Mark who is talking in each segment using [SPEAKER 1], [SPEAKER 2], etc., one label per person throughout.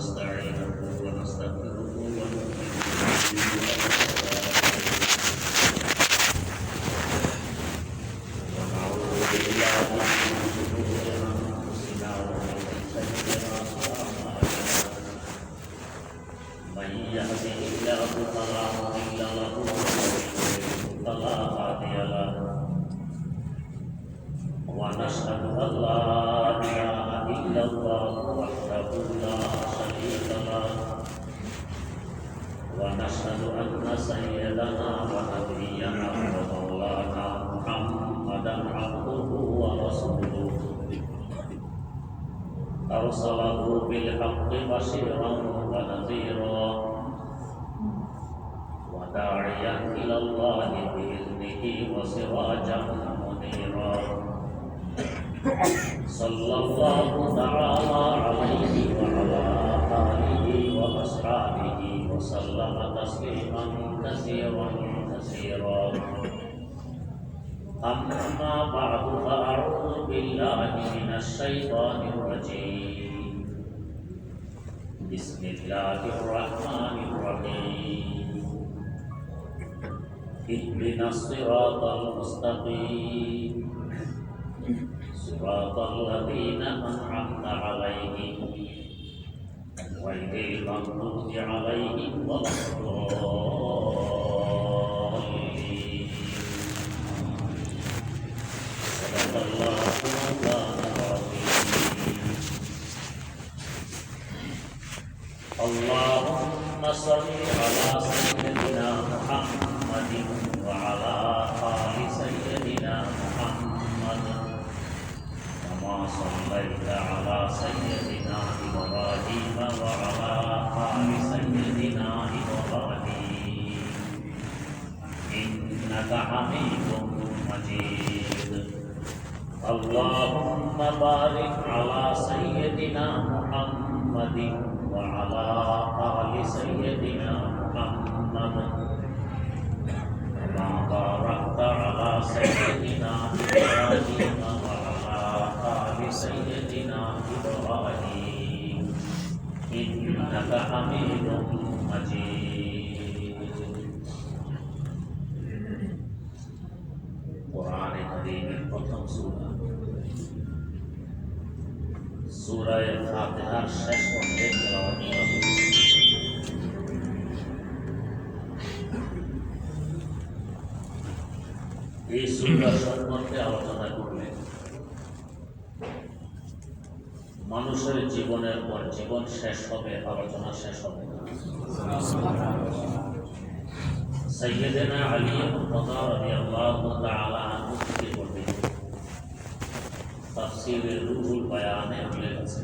[SPEAKER 1] ونستعينه ونستغفره ونؤمن به ونعوذ بالله من شرور أنفسنا ومن سيئات أعمالنا من يهده الله فلا مضل له ومن يضلل فلا هادي له ونشهد أن لا إله إلا الله وحده لا شريك له ونشهد أن سيدنا ونبينا ومولانا محمدا عبده ورسوله أرسله بالحق بشيرا ونذيرا وداعيا إلى الله بإذنه وسراجا منيرا صلى الله تعالى عليه وعلى آله وأصحابه وسلم تسليما كثيرا كثيرا أما بعد فأعوذ بالله من الشيطان الرجيم بسم الله الرحمن الرحيم اهدنا الصراط المستقيم صراط الذين أنعمت عليهم غير المغضوب عليهم ولا الضالين صدق الله مولانا العظيم اللهم صل على سيدنا محمد وعلى آل سيدنا محمد كما صليت على سيدنا إبراهيم وعلى آل سيدنا إبراهيم إنك حميد مجيد اللهم بارك على سيدنا محمد وعلى آل سيدنا محمد كما باركت على سيدنا إبراهيم سيدنا إبراهيم إنك حميد مجيد قرآن كريم প্রথম সূরা সূরা ফাতিহার শেষ অংশে তেলাওয়াত করা হয়েছে। এই সূরা সম্পর্কে আলোচনা করলে মানুষের জীবনের পর জীবন শেষ হবে, আলোচনা শেষ হবে না। সাইয়্যিদানা আলী মুর্তজা রাদিয়াল্লাহু তাআলা আনহু থেকে বর্ণিত তাফসীরে রুহুল বায়ানে উল্লেখ আছে,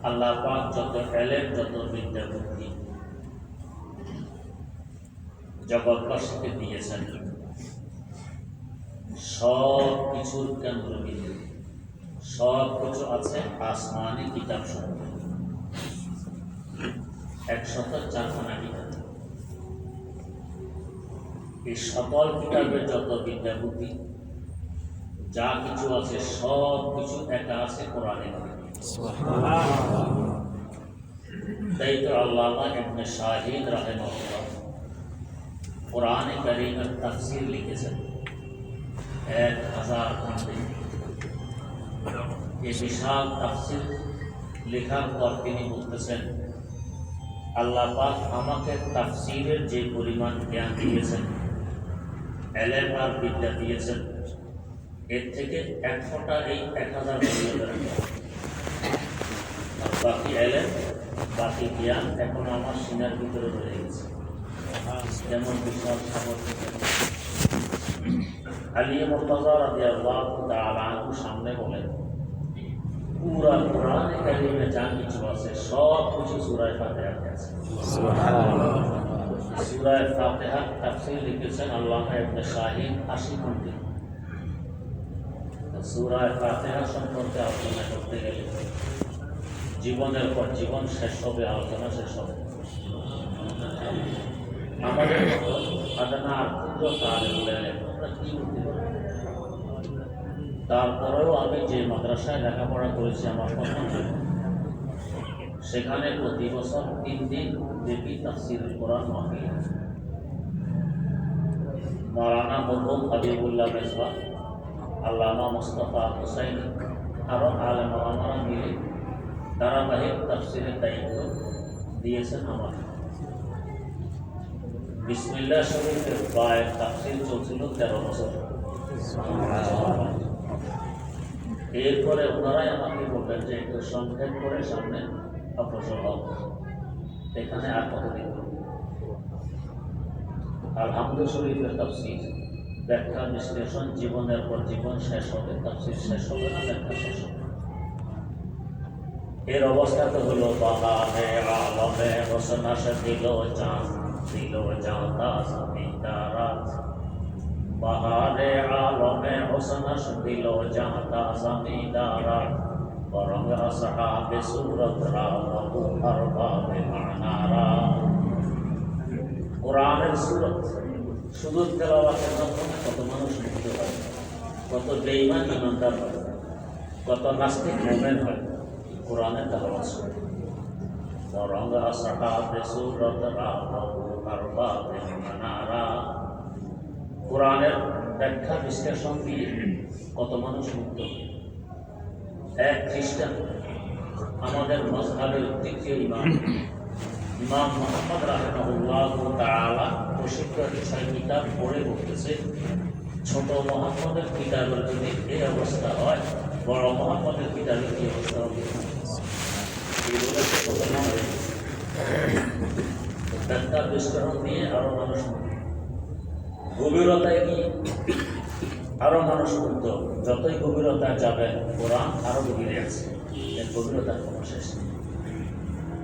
[SPEAKER 1] আল্লাহ পাক যত ইলম, যত বিদ্যা বুদ্ধি জগৎবাসীকে দিয়েছেন, সব কিছুর কেন্দ্রবিন্দু, সব কিছু আছে আসমানি কিতাব সমূহ, 104 কিতাব। এই সকল কিতাবের যত বিদ্যা বুদ্ধি যা কিছু আছে, সব কিছু একা আছে কোরআনে। তাই তো আল্লামা ইবনে শাহিদ রাহিমাহুল্লাহ কোরআনে কারীমের তাফসীর লিখেছেন 1000 খণ্ডে। এই বিশাল তাফসীর লেখার পর তিনি বলতেছেন, আল্লাহ পাক আমাকে তাফসীরের যে পরিমাণ জ্ঞান দিয়েছেন, ইলম আর বিদ্যা দিয়েছেন, এর থেকে এক ফোঁটা এই 1000 বছরের আর বাকি ইলম, বাকি জ্ঞান এখন আমার সিনার ভিতরে রয়ে গেছে। যেমন বিশাল সাগর থেকে আলী মুর্তজা রাদিয়াল্লাহু তাআলা আনহু সামনে বলেন, পুরা কোরআনে কারীমে যা কিছু আছে সব কিছু সূরা ফাতিহাতে আছে। সুবহানাল্লাহ। সূরা ফাতিহার তাফসীর লিখেছেন আল্লামা ইবনে শাহিদ 80 খণ্ডে। সূরা ফাতিহা সম্পর্কে আলোচনা করতে গেলে জীবনের পর জীবন শেষ হবে, আলোচনা শেষ হবে। আমাদের আদানা আর ক্ষুদ্র তালিবুল ইলম আমরা কি করতে পারি? তারপরেও আমি যে মাদ্রাসায় লেখাপড়া করেছি আমার প্রথম সেখানে প্রতি বছর 3 দিন ব্যাপী তাফসীরুল কোরআন মাহফিল। মাওলানা মরহুম হাবিবুল্লাহ মেজবাহ, আল্লামা মুস্তাফা হুসাইন আরো আলেম ওলামারা মিলে ধারাবাহিক তাফসীরের দায়িত্ব দিয়েছেন আমাকে। বিসমিল্লাহ শরীফের প্রায় তাফসীর চলছিল 13 বছর। এরপরে ওনারাই আমাকে বললেন যে একটু সংক্ষেপ করে সামনে অগ্রসর হব, এখানে আর কতদিন। আলহামদুলিল্লাহ শরীফের তাফসীর ব্যাখ্যা বিশ্লেষণ জীবনের পর জীবন শেষ হবে, তাফসীর শেষ হবে না, ব্যাখ্যা শেষ হবে। এর অবস্থা তো হলো বাহারে আলমে হোসনাশ দিল জাতা জমিদারাত, বাহারে আলমে হোসনাশ দিল জাতা জমিদারাত, বরং আসহাবে সূরত রা বহু আরবাবে মানারা। কোরআনের সূরত শুধু তেলাওয়াতের মাধ্যমে কত মানুষ মুক্ত হয়, কত বেঈমান ইমানদার হয়, কত নাস্তিক মুমিন হয় কোরআনের তেলাওয়াত শুনে। বরং আসহাবে সূরত রা বহু আরবাবে মানারা, কোরআনের ব্যাখ্যা বিশ্লেষণ দিয়ে কত মানুষ মুক্ত হয়। এক খ্রিস্টান আমাদের মযহাবের তৃতীয় ইমাম মুহাম্মদ রাহিমাহুল্লাহু তাআলা প্রসিদ্ধ 6 কিতাব পড়ে বলতেছে, ছোট মুহাম্মদের কিতাবের যদি এই অবস্থা হয়, বড় মুহাম্মদের কিতাবের কি অবস্থা হবে? ব্যাখ্যা বিশ্লেষণ দিয়ে আরো মানুষ গভীরতায় গিয়ে আরো মানুষ মুক্ত। যতই গভীরতায় যাবেন কোরআন আরো গভীরে আছে, এর গভীরতার কোনো শেষ নেই।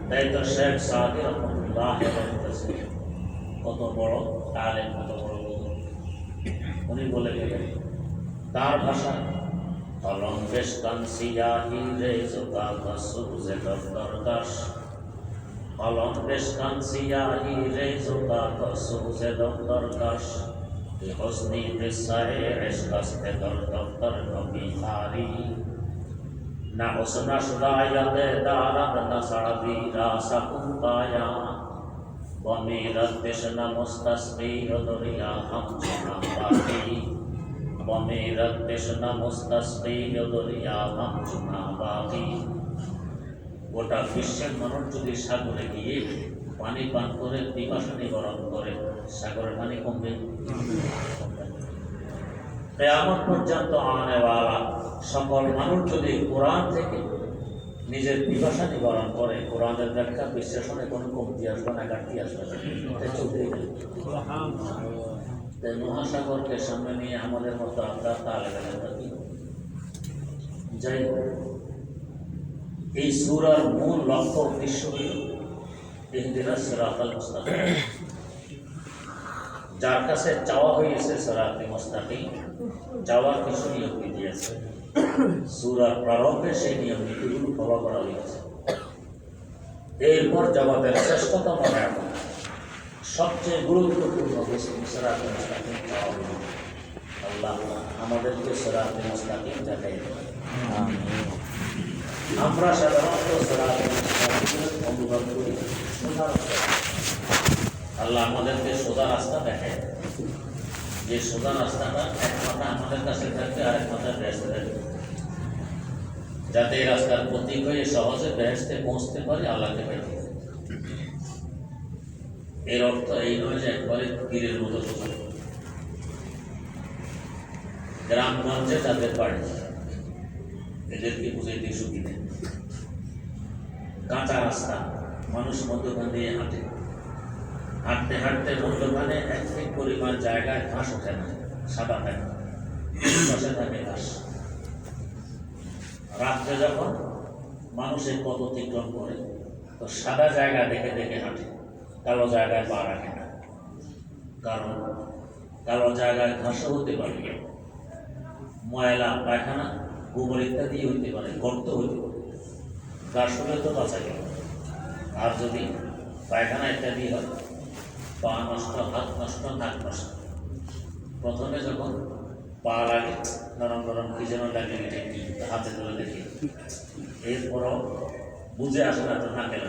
[SPEAKER 1] তাই তো শেখ সাদি রহমতুল্লাহ বলতেছে, কত বড় আলেম, কত বড় বুজুর্গ। উনি বলে গেলেন তার ভাষা, কলম বেশ কানসিয়াহি রে জোকা কসুজে দরকাশ, কলম বেশ কানসিয়াহি রে জোকা কসুজে দরকাশ, হোসনি বিসায়ে ইশকাস্তে দফতর কবি হারি, না হোসনা শুরায়াতে দারাত না সাড়বি রাসাকুম পায়া, বমেরত দেশনা মুস্তাসকি দরিয়া হাম চুনা বাকি, বমেরত দেশনা মুস্তাসকি দরিয়া হাম চুনা বাকি। গোটা বিশ্বের মানুষ যদি সাগরে গিয়ে পানি পান করে পিপাসা নিবারণ করে, সাগরের পানি কমবে? কিয়ামত পর্যন্ত আনেওয়ালা সকল মানুষ যদি কোরআন থেকে নিজের পিপাসা নিবারণ করে, কোরআনের ব্যাখ্যা বিশ্লেষণে কোনো কমতি আসবে না, ঘাটতি আসবে না, চলতেই তাই মহাসাগরকে সামনে নিয়ে আমাদের মতো আমরা তালে গেলেন কি। যাই হোক, এই সূরার মূল লক্ষ্য উদ্দেশ্য হল ইহদিনাস সিরাতাল মুস্তাকিম। যার কাছে চাওয়া হয়েছে সিরাতে মুস্তাকিম, চাওয়ার কিছু নিয়ম নীতি আছে। সূরার প্রারম্ভে সেই নিয়ম নীতিগুলো ফলো করা হয়েছে। এরপর জবাবের শ্রেষ্ঠতম এখন সবচেয়ে গুরুত্বপূর্ণ বস্তু সিরাতে মুস্তাকিম চাওয়া হল। আল্লাহ আমাদেরকে সিরাতে মুস্তাকিম দেখাই দেন। আমরা সাধারণত সিরাতে মুস্তাকিমের অনুভব করি সোজা রাস্তা। আল্লাহ আমাদেরকে সোজা রাস্তা দেখায়, যে সোজা রাস্তাটা এক মাথা আমাদের কাছে থাকবে আর এক মাথা বেহেশতে থাকবে, যাতে এই রাস্তার প্রতীক হয়ে সহজে বেহেশতে পৌঁছতে পারে, আল্লাহকে পেতে। এর অর্থ এই নয় যে একবারে তীরের মতো সোজা। গ্রামগঞ্জে যাদের বাড়ি এদেরকে বুঝাইতে সুবিধে। কাঁচা রাস্তা, মানুষ মধ্যখান দিয়ে হাঁটে, হাঁটতে হাঁটতে মধ্যখানে এক ফিট পরিমাণ জায়গায় ঘাস ওঠে না, সাদা থাকে, বসে থাকে ঘাস। রাত্রে যখন মানুষের পথ অতিক্রম করে তো সাদা জায়গা দেখে দেখে হাঁটে, কালো জায়গায় পা রাখে না। কারণ কালো জায়গায় ঘাসও হতে পারে, ময়লা পায়খানা গোবর ইত্যাদি হইতে পারে, গর্ত হইতে পারে, ঘাস হলে তো বাঁচা গেল। আর যদি পায়খানা ইত্যাদি হয়, পা নষ্ট, হাত নষ্ট, নাক নষ্ট। প্রথমে যখন পা লাগে নরম নরম কি যেন লাগে, হাতে তুলে দেখি। এরপরও বুঝে আসে না তো না গেল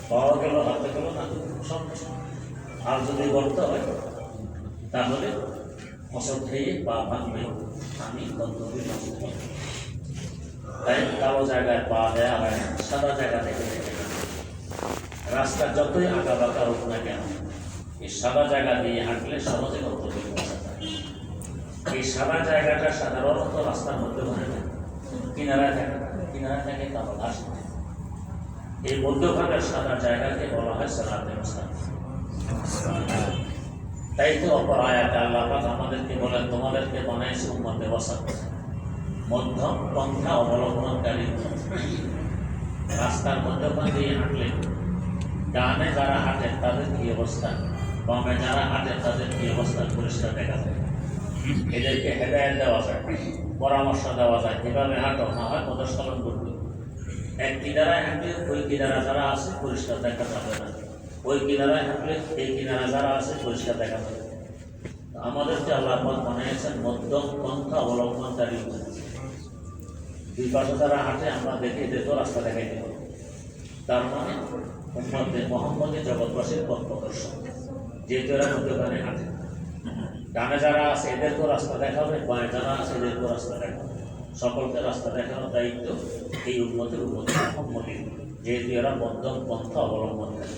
[SPEAKER 1] পাওয়া গেল হাতে গেল না সব। আর যদি গর্ত হয় তাহলে ফসল খেয়ে পা ভাঙবে, আমি গন্তব্যে পৌঁছতে পারব। তাই কালো জায়গায় পা দেওয়া হয় না, সাদা জায়গা থেকে দেখে না। রাস্তা যতই আঁকা বাঁকা হোক না কেন, এই সাদা জায়গা দিয়ে হাঁটলে সহজে গন্তব্যে পৌঁছা যায়। এই সাদা জায়গাটা সাধারণত রাস্তার মধ্যে হয় না, কিনারায় থাকে। কিনারায় থাকে কালো ঘাস। এই মধ্যখানের সাদা জায়গাকে বলা হয় সিরাতে মুস্তাকিম। তাই তো অপর আয়াতে আল্লাহ পাক আমাদেরকে বলেন, তোমাদেরকে বানাইছি উম্মতে ওয়াসাত, মধ্যম পন্থা অবলম্বনকারী। রাস্তার মধ্যখান দিয়ে হাঁটলে ডানে যারা হাঁটে তাদের কি অবস্থা, বামে যারা হাঁটে তাদের কি অবস্থা পরিষ্কার দেখা যায়। এদেরকে হেদায়েত দেওয়া যায়, পরামর্শ দেওয়া যায়, এভাবে হাঁটো, না হয় পদস্খলন করবে। এক কিনারায় হাঁটলে ওই কিনারা যারা আছে পরিষ্কার দেখা যাবে না, ওই কিনারায় হাঁটলে এই কিনারা যারা আছে পরিষ্কার দেখা যাবে। আমাদেরকে আল্লাহ পাক বানিয়েছেন মধ্যম পন্থা অবলম্বনকারী। দুই পাশে যারা হাঁটে আমরা দেখে এদেরকেও রাস্তা দেখাই দেব। তার মানে উম্মতে মুহাম্মদী জগৎবাসীর পথ প্রদর্শন, যেহেতু এরা মধ্যখানে হাঁটে। ডানে যারা আছে এদেরকেও রাস্তা দেখাবে, বাঁয়ে যারা আছে এদেরকেও রাস্তা দেখাবে। সকলকে রাস্তা দেখানোর দায়িত্ব এই উম্মতে মুহাম্মদীর, যেহেতু এরা মধ্যম পন্থা অবলম্বন করে।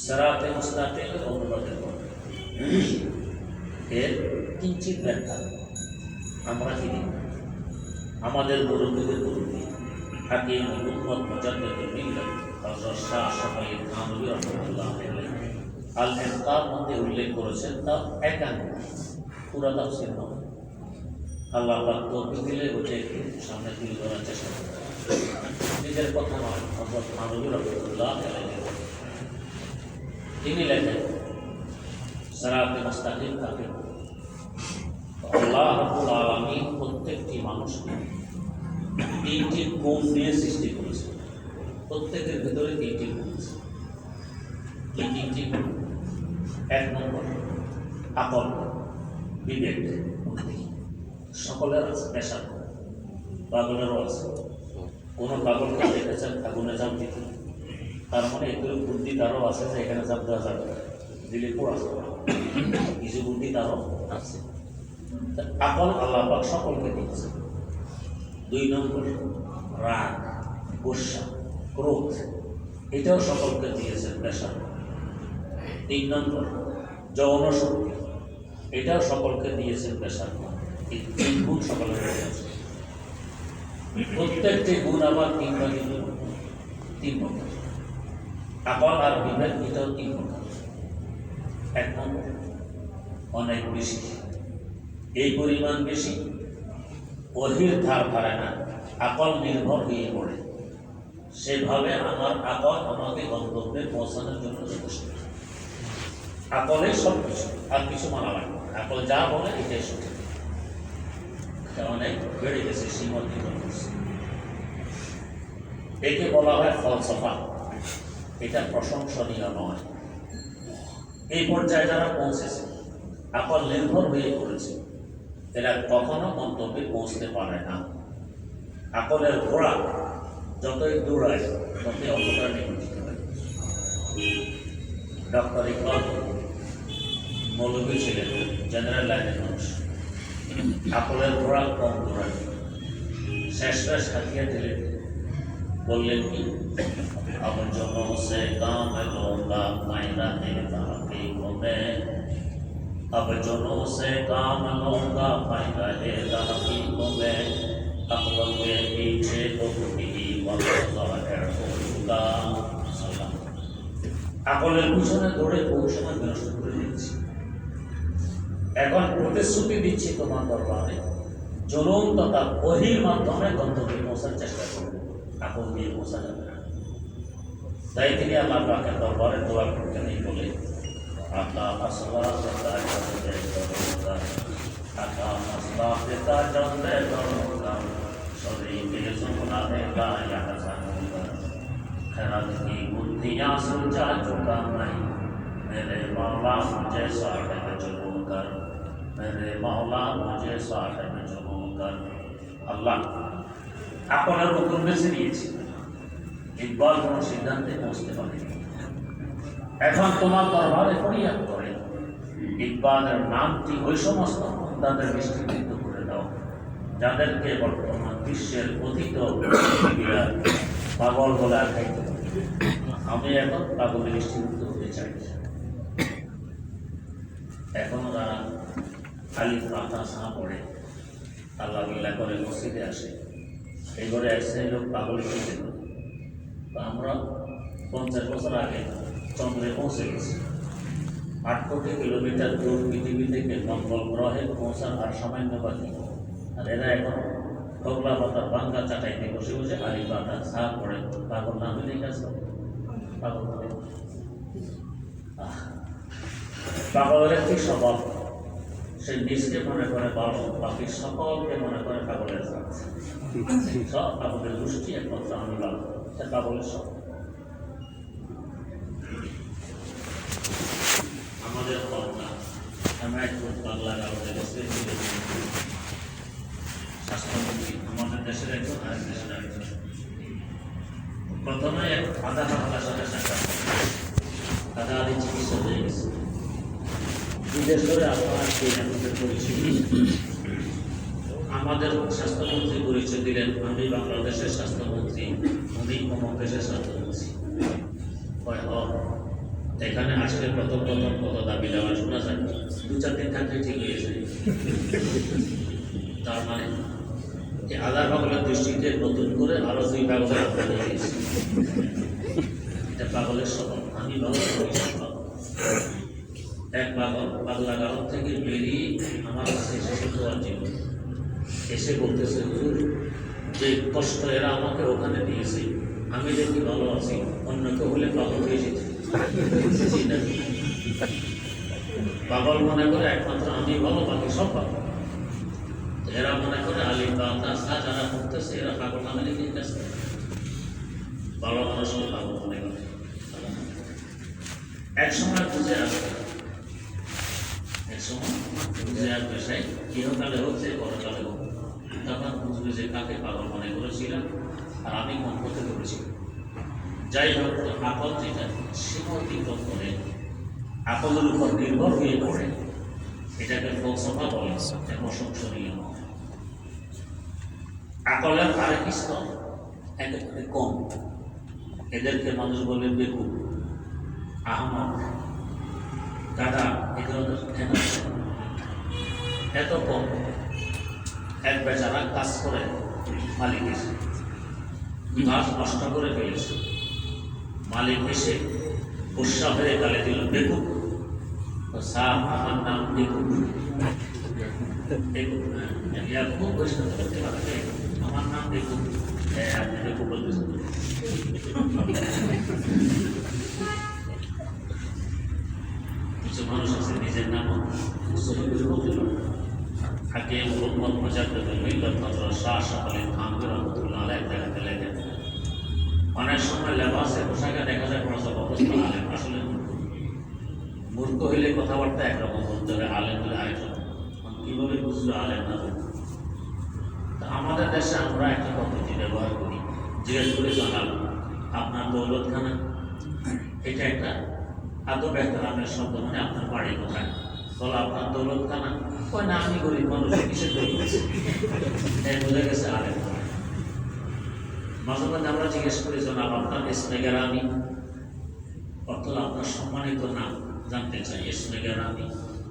[SPEAKER 1] সিরাতে মুস্তাকিমের অনুবাদের পর এর কিঞ্চিত ব্যাখ্যা আমরা কি দিই, আমাদের মুরব্বীদের মুরব্বী হাকিম উম্মত মুজাদ্দিদুল মিল্লাত হযরত শাহ শফীউল থানভী রাহমাতুল্লাহ আলাইহি আল ইনকার মধ্যে উল্লেখ করেছেন। তা একান্ত পুরা তাফসীর নয়, আল্লাহ পাক তৌফিক দিলে ওটা একটু সামনে তুলে ধরার চেষ্টা করেন। নিজের কথা নয়, হযরত থানভী রাহমাতুল্লাহ আলাইহি তিনি লেখেন সিরাতে মুস্তাকিম কাকে বলে। আল্লাহ রাব্বুল আলামিন প্রত্যেকটি মানুষকে তিনটি গুণ দিয়ে সৃষ্টি করেছে। প্রত্যেকের ভিতরে তিনটি গুণ আছে। এই তিনটি গুণ, এক নম্বর আকল, বিবেক, বুদ্ধি। সকলের আছে, পেশা পাগলেরও আছে। কোনো পাগলকে দেখেছেন আগুনে ঝাঁপ দিতে, তার মানে এগুলো বুদ্ধি তারও আছে যে এখানে ঝাঁপ দেওয়া যাবে, দিলে পড়া যাবে, কিছু বুদ্ধি তারও আছে। আকল আল্লাহ পাক সকলকে দিয়েছে। দুই নম্বর রাগ, গোসা, ক্রোধ, এটাও সকলকে দিয়েছেন পেশা। তিন নম্বর যৌন শক্তি, এটাও সকলকে দিয়েছেন পেশা। এই তিন গুণ সকলের দিয়েছে। প্রত্যেকটি গুণ আবার তিন প্রকার। আকল আর বিবেক এটাও তিন প্রকার। এক নম্বর অনেক বেশি, এই পরিমাণ বেশি অহির ধার ধারে না, আকল নির্ভর হয়ে পড়ে। সেভাবে আমার আকল আমাকে গন্তব্যে পৌঁছানোর জন্য যথেষ্ট। আকলে সব কিছু, আর কিছু মানা লাগবে। আকল যা বলে এটাই সঠিক। অনেক বেড়ে গেছে, সীমাবদ্ধ করছে। একে বলা হয় ফলসফা। এটা প্রশংসনীয় নয়। এই পর্যায়ে যারা পৌঁছেছে, আকল নির্ভর হয়ে পড়েছে, এরা কখনো গন্তব্যে পৌঁছতে পারে না। আকলের ঘোড়া যতই দৌড়ায় ততই অতটা নিয়ন্ত্রিত হয়। ডক্টর ইকবাল মৌলভী ছিলেন, জেনারেল লাইনের মানুষ। আকলের ঘোড়া কম দৌড়ায়, শেষ হাতিয়ে দিলেন, বললেন কি, আমার জন্য সে কাম লোগা মাইরা দেতা হাকিকো মে, अब जनों से काम लूंगा फायदा देगा हकीकों में, अकल के पीछे तो बुद्धि होगा। আকলের পিছনে দৌড়ে বহু সময় বিনষ্ট করে দিচ্ছি। এখন প্রতিশ্রুতি দিচ্ছি তোমার দরবারে, জুলুম তথা ওহীর মাধ্যমে গন্তব্যে পৌঁছার চেষ্টা করবে, আকল দিয়ে পৌঁছা যাবে না। তাই তিনি আল্লাহ পাকের দরবারে দোয়া করতেন এই বলে, আকা আসলা পিতা জন্দে দরগা, আকা আসলা পিতা জন্দে দরগা, শরীকে সুনা দেগা ইয়াহসানুগা, खैरात की बुद्धियाँ सुलझा चुका मैं, मेरे मौला मुझे साहिब जुनून कर, मेरे मौला मुझे साहिब जुनून कर, আল্লাহ আপনার হুকুম বেছে নিয়েছি, ইকবাল কোনো সিদ্ধান্তে পৌঁছতে পারে। এখন তোমার দরবারে ফরিয়াদ করে ইকবালের নামটি ওই সমস্ত তাদের দৃষ্টিবৃত্ত করে দাও যাদেরকে বর্তমান বিশ্বের অতীত পাগল বলে আখ্যায়িত। আমি এখন পাগলের দৃষ্টিবৃত্ত হতে চাই। এখনো তারা খালি পাতা ছাঁ পড়ে, আল্লাহ বিল্লাহ করে মসজিদে আসে, এই ঘরে এক শ্রেণীর লোক পাগল হয়ে যেত। আমরা 50 বছর আগে চন্দ্রে পৌঁছে গেছি। 8 কোটি কিলোমিটার দূর পৃথিবী থেকে মঙ্গল গ্রহে পৌঁছার আর সামান্য বাকি। আর এরা এখন ঠোকলা পাতা বাঙ্গা চাটাইতে বসে বসে আলি পাতা ছাঁ পড়ে। পাগল না হলেই কাজ করে। পাগল হবে পাগলের কি স্বভাব? সে নিজকে মনে করে ভালো, বাকি সকলকে মনে করে পাগলের কাজ। সব পাগলের গোষ্ঠী একমাত্র আমি ভালো, সে পাগলের সব। আমাদের কন্যা আমরা একটু বাংলা কাগজে স্বাস্থ্যমন্ত্রী, আমাদের দেশের একজন আরেক দেশের একজন। প্রথমে আধা হাজার সাথে সাক্ষাৎ আধা আধি চিকিৎসা হয়ে গেছে। বিদেশ করে আপনার আমাদের পরিচয়, আমাদের স্বাস্থ্যমন্ত্রী পরিচয় দিলেন আমি বাংলাদেশের স্বাস্থ্যমন্ত্রী, উনি অমুক দেশের স্বাস্থ্যমন্ত্রী। এখানে আসলে প্রথম কত দাবি দেওয়া শোনা যায়, 2-4 দিন থাকলে ঠিক হয়ে যায়। তার মানে এই আধার পাগলের দৃষ্টিতে নতুন করে আরো 2 পাগলের আপনার হয়ে গেছে। এটা পাগলের স্বভাব। আমি এক পাগলা গাঁও থেকে বেরিয়ে আমার কাছে এসে দেওয়ার জীবন এসে বলতেছে, হুজুর যে কষ্ট এরা আমাকে ওখানে দিয়েছে, আমি দেখি ভালো আছি, অন্য কেউ হলে পাগল হয়ে যেত। পাগল মনে করে একমাত্র আমি ভালো, বাকি সব পাগল। এরা মনে করে আলী বাতা যারা করতেছে এরা পাগল না হলে ঠিক আছে। ভালো মানুষকে পাগল মনে করে। এক সময় বুঝে আসবে, এক সময় বুঝে আসবে সেই ইহকালে হচ্ছে পরকালে হোক, তখন বুঝবে যে কাকে পাগল মনে করেছিলাম আর আমি মন করতে করেছিলাম। যাই হোক, আকল যেটা সীমা অতিক্রম করে আকলের উপর নির্ভর হয়ে পড়ে, এটাকে ফলসফা বলে, প্রশংসনীয়। আকলের আরেক স্তর একেবারে কম, এদেরকে মানুষ বলে বেকুব, আহমদ, গাধা। এই ধরনের এত কম। এক বেচারা কাজ করে মালিক এসে গাছ নষ্ট করে ফেলেছে, মালিক এসে গুসা হয়ে গালে দিল বেকুব। সাহ আমার নাম বেকুব, খুব বৈষ্ণব করতে পারবে, আমার নাম বেকুব, আপনি বেকুব বলতেছেন। কিছু মানুষ আছে নিজের নাম সহি করে বলতে পারে। থাকে মোহাম্মদ মুজাদ্দিদুল মিল্লাত হযরত শাহ আলী থানভী রাহমাতুল্লাহ আলাইহি জায়গাতে লেখেন, অনেক সময় লেবাসে পোশাকে দেখা যায় কোনো সব অবস্থা আলেম। আসলে মূর্খ হইলে কথাবার্তা একরকম বলতে হবে, আলেম হলে আরেকরকম। কীভাবে বুঝলো আলেম না? তা আমাদের দেশে আমরা একটা পদ্ধতি ব্যবহার করি, জিজ্ঞেস করে জানাবো আপনার দৌলতখানা, এটা একটা আদব এহতেরামের শব্দ, মানে আপনার বাড়ি কোথায়? বলো আপনার দৌলতখানা। ওই না, আমি গরিব মানুষ, কিসের দৌলত? বোঝা গেছে আলেম। মাঝে মাঝে আমরা জিজ্ঞেস করি জনাব আপনার ইসমে গেরামি, অর্থ আপনার সম্মানিত নাম জানতে চাই। ইসমে গেরামি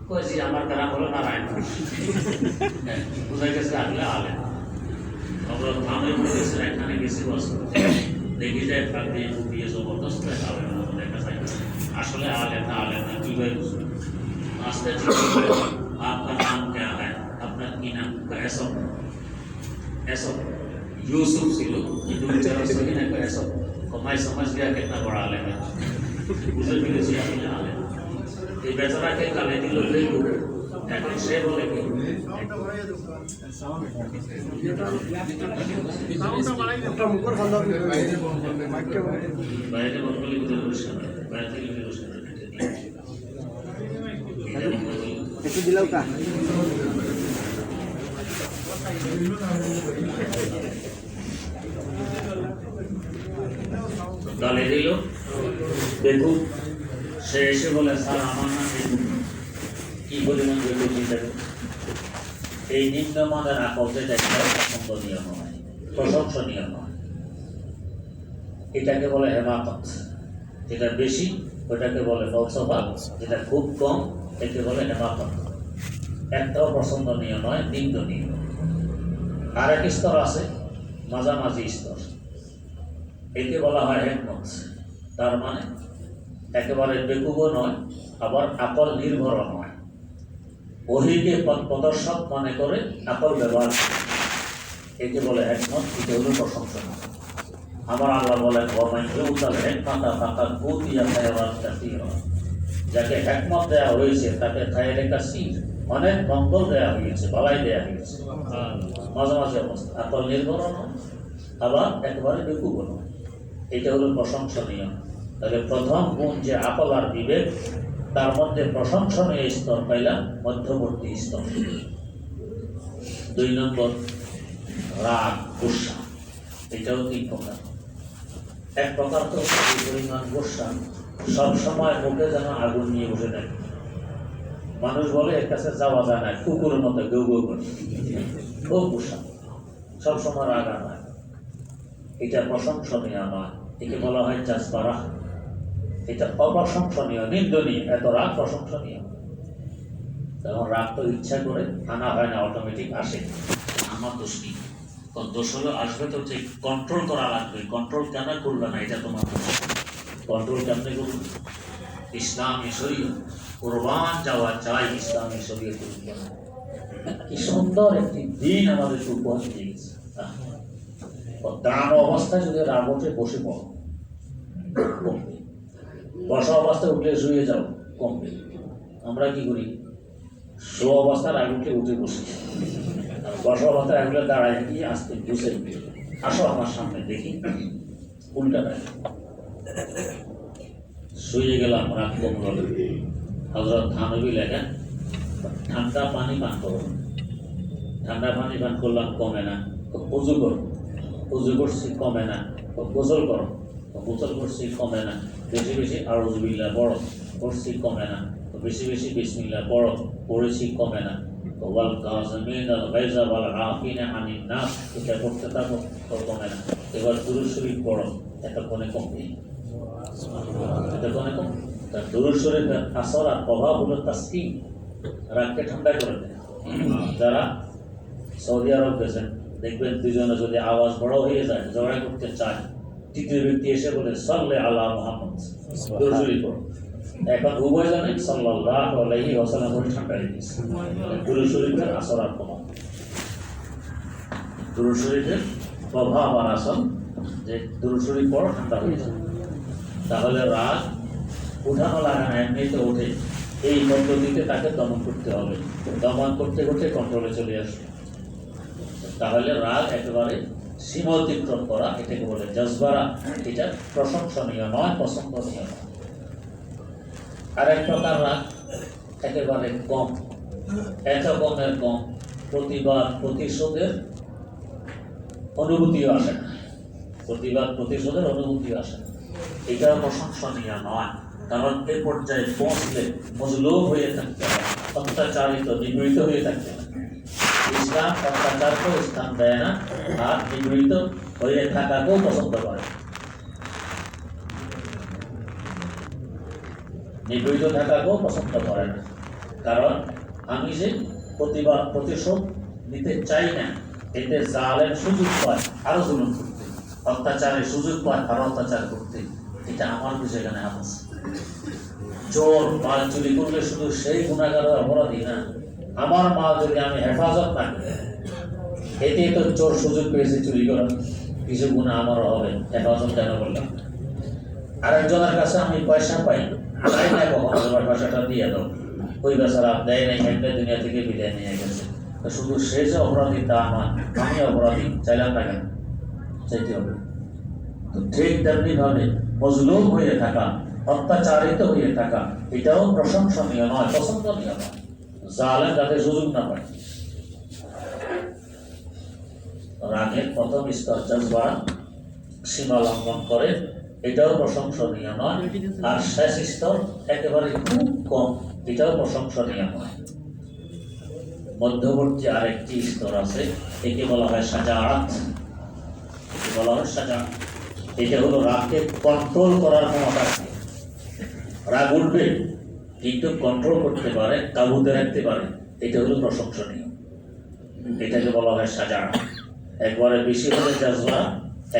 [SPEAKER 1] কই জি আমার গ্রাম হলো নারায়ণপুর। বোঝা গেছে আগলে আলেম। আমরা থামে বলেছে এখানে গেছি বস দেখি যায় ফাঁক দিয়ে ঢুকিয়ে জবরদস্ত আলেম দেখা যায়। আসলে আলেম না কীভাবে বুঝবে? আস্তে আপনার নাম क्या है, আপনার কি নাম? এসব यूसुफ ছিল, কিন্তু বেচারা সহি না এসব কমাই समझ गया कितना बड़ा आलेम है, বুঝে ফেলেছি আপনি আলেম। এই বেচারাকে গালে দিল বেকুব, এখন সে বলে কি বাইরে বললে বাইরে থেকে
[SPEAKER 2] একটু দিলাও কা
[SPEAKER 1] গালি দিল বেকুব, সে এসে বলে স্যার আমার নাম বেকুব। কি পরিমাণ বেকুব দিতে, এই নিম্নমানের আকল যেটা পছন্দনীয় নয়, প্রশংসনীয় নয়। এটাকে বলে হেমাকত, যেটা বেশি ওটাকে বলে ফলসফা, যেটা খুব কম একে বলে হেমাকত। একটাও পছন্দনীয় নয়, নিন্দনীয়। আর এক স্তর আছে মাঝামাঝি স্তর, একে বলা হয় হেকমত। তার মানে একেবারে বেকুবও নয়, আবার আকল নির্ভর নয়। ওহীকে পথ প্রদর্শক মনে করে আকল ব্যবহার করে, একে বলে হেকমত। এটা হলো প্রশংসনীয়। আমার আল্লাহ বলেন যাকে হেকমত দেওয়া হয়েছে তাকে খায়রে কাসীর, অনেক মঙ্গল দেওয়া হয়েছে, বালাই দেওয়া হয়েছে। মাঝে মাঝে অবস্থা আকল নির্ভর নয়, আবার একেবারে বেকুব নয়। এটা হলো প্রশংসনীয়। তাহলে প্রথম গুণ যে আকল আর বিবেক, তার মধ্যে প্রশংসনীয় স্তর পাইলাম মধ্যবর্তী স্তর। 2 নম্বর রাগ, গুসা। এটাও 3 প্রকার। এক প্রকার তো এই পরিমাণ গুসা, সবসময় মুখে যেন আগুন নিয়ে বসে থাকে। মানুষ বলে এর কাছে যাওয়া যায় না, কুকুরের মতো গেউ গেউ করে, খুব গুসা, সবসময় রাগ আনায়। এটা প্রশংসনীয় নয়, একে বলা হয় জাজবারা। এটা অপ্রশংসনীয়, নিন্দনীয়। এত রাগ প্রশংসনীয়? তখন রাগ তো ইচ্ছা করে আনা হয় না, অটোমেটিক আসে। আমার দোষ নেই, দোষ হলো আসবে তো ঠিক, কন্ট্রোল করা লাগবে। কন্ট্রোল কেন করবে না, এটা তোমার দোষ। কন্ট্রোল কেমনে করবে? ইসলামী শরীয়ত, কোরবান যাওয়া চাই ইসলামী শরীয়তের উপর। কি সুন্দর একটি দিন আমাদের উপহার দিয়ে গেছে। দাঁড়ানো অবস্থায় যদি রাগ ওঠে, বসে পড়ো, কমবে। বসা অবস্থায় উঠলে শুয়ে যাও, কমবে। আমরা কি করি? শো অবস্থায় রাগ উঠলে উঠে বসি, আর বসা অবস্থায় রাগ উঠলে দাঁড়ায় গিয়ে আস্তে বুঝে আসো আমার সামনে দেখি, উল্টা দেয়। শুয়ে গেলাম, রাগ কমল। হযরত থানবী লেখেন ঠান্ডা পানি পান করো। ঠান্ডা পানি পান করলাম, কমে না, উজু করো। উজু করছি, কমে না, গোসল করো। গোসল করছি, কমে না, বেশি বেশি আউযুবিল্লাহ পড়ো। করছি, কমে না, বেশি বেশি বিসমিল্লাহ পড়ো। পড়েছি, কমে না। ওয়াল কাযিমিনাল গায়যা ওয়াল আফিনা আনিন নাস, এটা করতে থাকো, কমে না। এবার দুরূদ শরীফ পড়ো, এতক্ষণে কমবে। এতক্ষণে কমবে। তার দুরূদ শরীফের আসর আর প্রভাব হলো তাসকিন, রাগকে ঠান্ডা করে দেয়। যারা সৌদি আরব গেছেন, দেখবেন দুজনে যদি আওয়াজ বড় হয়ে যায়, ঝগড়া করতে চায়, তৃতীয় ব্যক্তি এসে বলে সাল্লে আলা মুহাম্মদ, দুরূদ শরীফ পড়ো। এখন উভয়জনে সাল্লাল্লাহু আলাইহি ওয়াসাল্লাম বলে ঠান্ডা হয়ে গেছে। দুরূদ শরীফের আসর আর প্রভাব, দুরূদ শরীফের প্রভাব আর আসর, যে দুরূদ শরীফ পড়ো, ঠান্ডা হয়ে যায়। তাহলে রাগ উঠানো লাগে না, এমনিতে ওঠে। এই পদ্ধতিতে তাকে দমন করতে হবে। দমন করতে করতে কন্ট্রোলে চলে আসবে। তাহলে রাগ একেবারে সীমা অতিক্রম করা, এটাকে বলে জাজবারা। এটা প্রশংসনীয় নয়, পছন্দনীয় নয়। আর এক প্রকার রাগ একেবারে কম, এত কমের কম, প্রতিবাদ প্রতিশোধের অনুভূতিও আসে না। প্রতিবাদ প্রতিশোধের অনুভূতিও আসে না। এটা প্রশংসনীয় নয়। কারণ এ পর্যায়ে পৌঁছলে মজলুম হয়ে থাকতে হয়, অত্যাচারিত, নিগৃহীত হয়ে থাকতে হয়। ইসলাম অত্যাচারকেও স্থান দেয় না, আর নিগৃহীত হয়ে থাকাকেও পছন্দ করে। নিগৃহীত থাকাকেও পছন্দ করে না। কারণ আমি যে প্রতিবাদ প্রতিশোধ নিতে চাই না, এতে জালেম সুযোগ পায় আরো জুলুম করতে, অত্যাচারের সুযোগ পায় আরো অত্যাচার করতে। এটা আমার কিছু এখানে আছে। চোর মাল চুরি করলে শুধু সেই গুণাগার অপরাধী না, আমার মাল যদি আমি হেফাজত না করি, এতেই তো চোর সুযোগ পেয়েছে চুরি করার। কিছু গুণা আমারও হবে, হেফাজত কেন করলাম? আরেকজনের কাছে আমি পয়সা পাই, চাই না কখনো তোমার পয়সাটা দিয়ে দাও, ওই বেচারা দেয় নাই, একটা দুনিয়া থেকে বিদায় নিয়ে গেছে। শুধু সে যে অপরাধী তা নয়, আমি অপরাধী, চাইলাম না কেন? চাইতে হবে। তো ঠিক তেমনি ভাবে মজলুম হয়ে থাকা, অত্যাচারিত হয়ে থাকা, এটাও প্রশংসনীয় নয়, পছন্দনীয় নয়। জালেম যাতে সুযোগ না পায়। রাগের প্রথম স্তর জজবা সীমা লঙ্ঘন করে, এটাও প্রশংসনীয় নয়। আর শেষ স্তর একেবারে খুব কম, এটাও প্রশংসনীয় নয়। মধ্যবর্তী আরেকটি স্তর আছে, একে বলা হয় সাজাআত। বলা হয় সাজাআত। এটা হলো রাগকে কন্ট্রোল করার ক্ষমতা। রাগ উঠবে কিন্তু কন্ট্রোল করতে পারে, কাবুতে রাখতে পারে, এটা হলো প্রশংসনীয়। এটাকে বলা হয় সাজাআত। একবারে বেশি হলে জাজবা,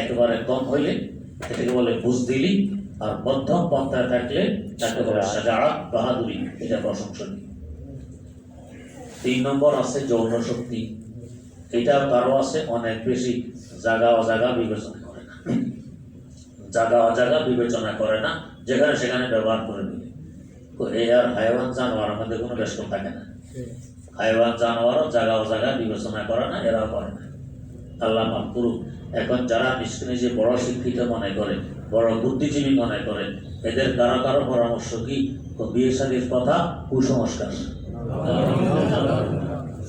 [SPEAKER 1] একেবারে কম হইলে এটাকে বলে বুজদিলি, আর মধ্যম পন্থায় থাকলে তাকে বলে সাজাআত, বাহাদুরি। এটা প্রশংসনীয়। 3 নম্বর আছে যৌন শক্তি। এটা কারো আছে অনেক বেশি, জাগা অজাগা বিবেচনা করে না, জাগা অজাগা বিবেচনা করে না, যেখানে সেখানে ব্যবহার করে দিবে। তো এই আর হাইওয়ান জানোয়ারের মধ্যে কোনো বেশকম থাকে না। হাইওয়ান জানোয়ারও জাগা অজাগা বিবেচনা করে না, এরাও করে না। আল্লাহ মাফ করুক। এখন যারা নিজে বড় শিক্ষিত মনে করে, বড় বুদ্ধিজীবী মনে করে, এদের কারো কারো পরামর্শ কি? বিয়ে শাদীর কথা কুসংস্কার।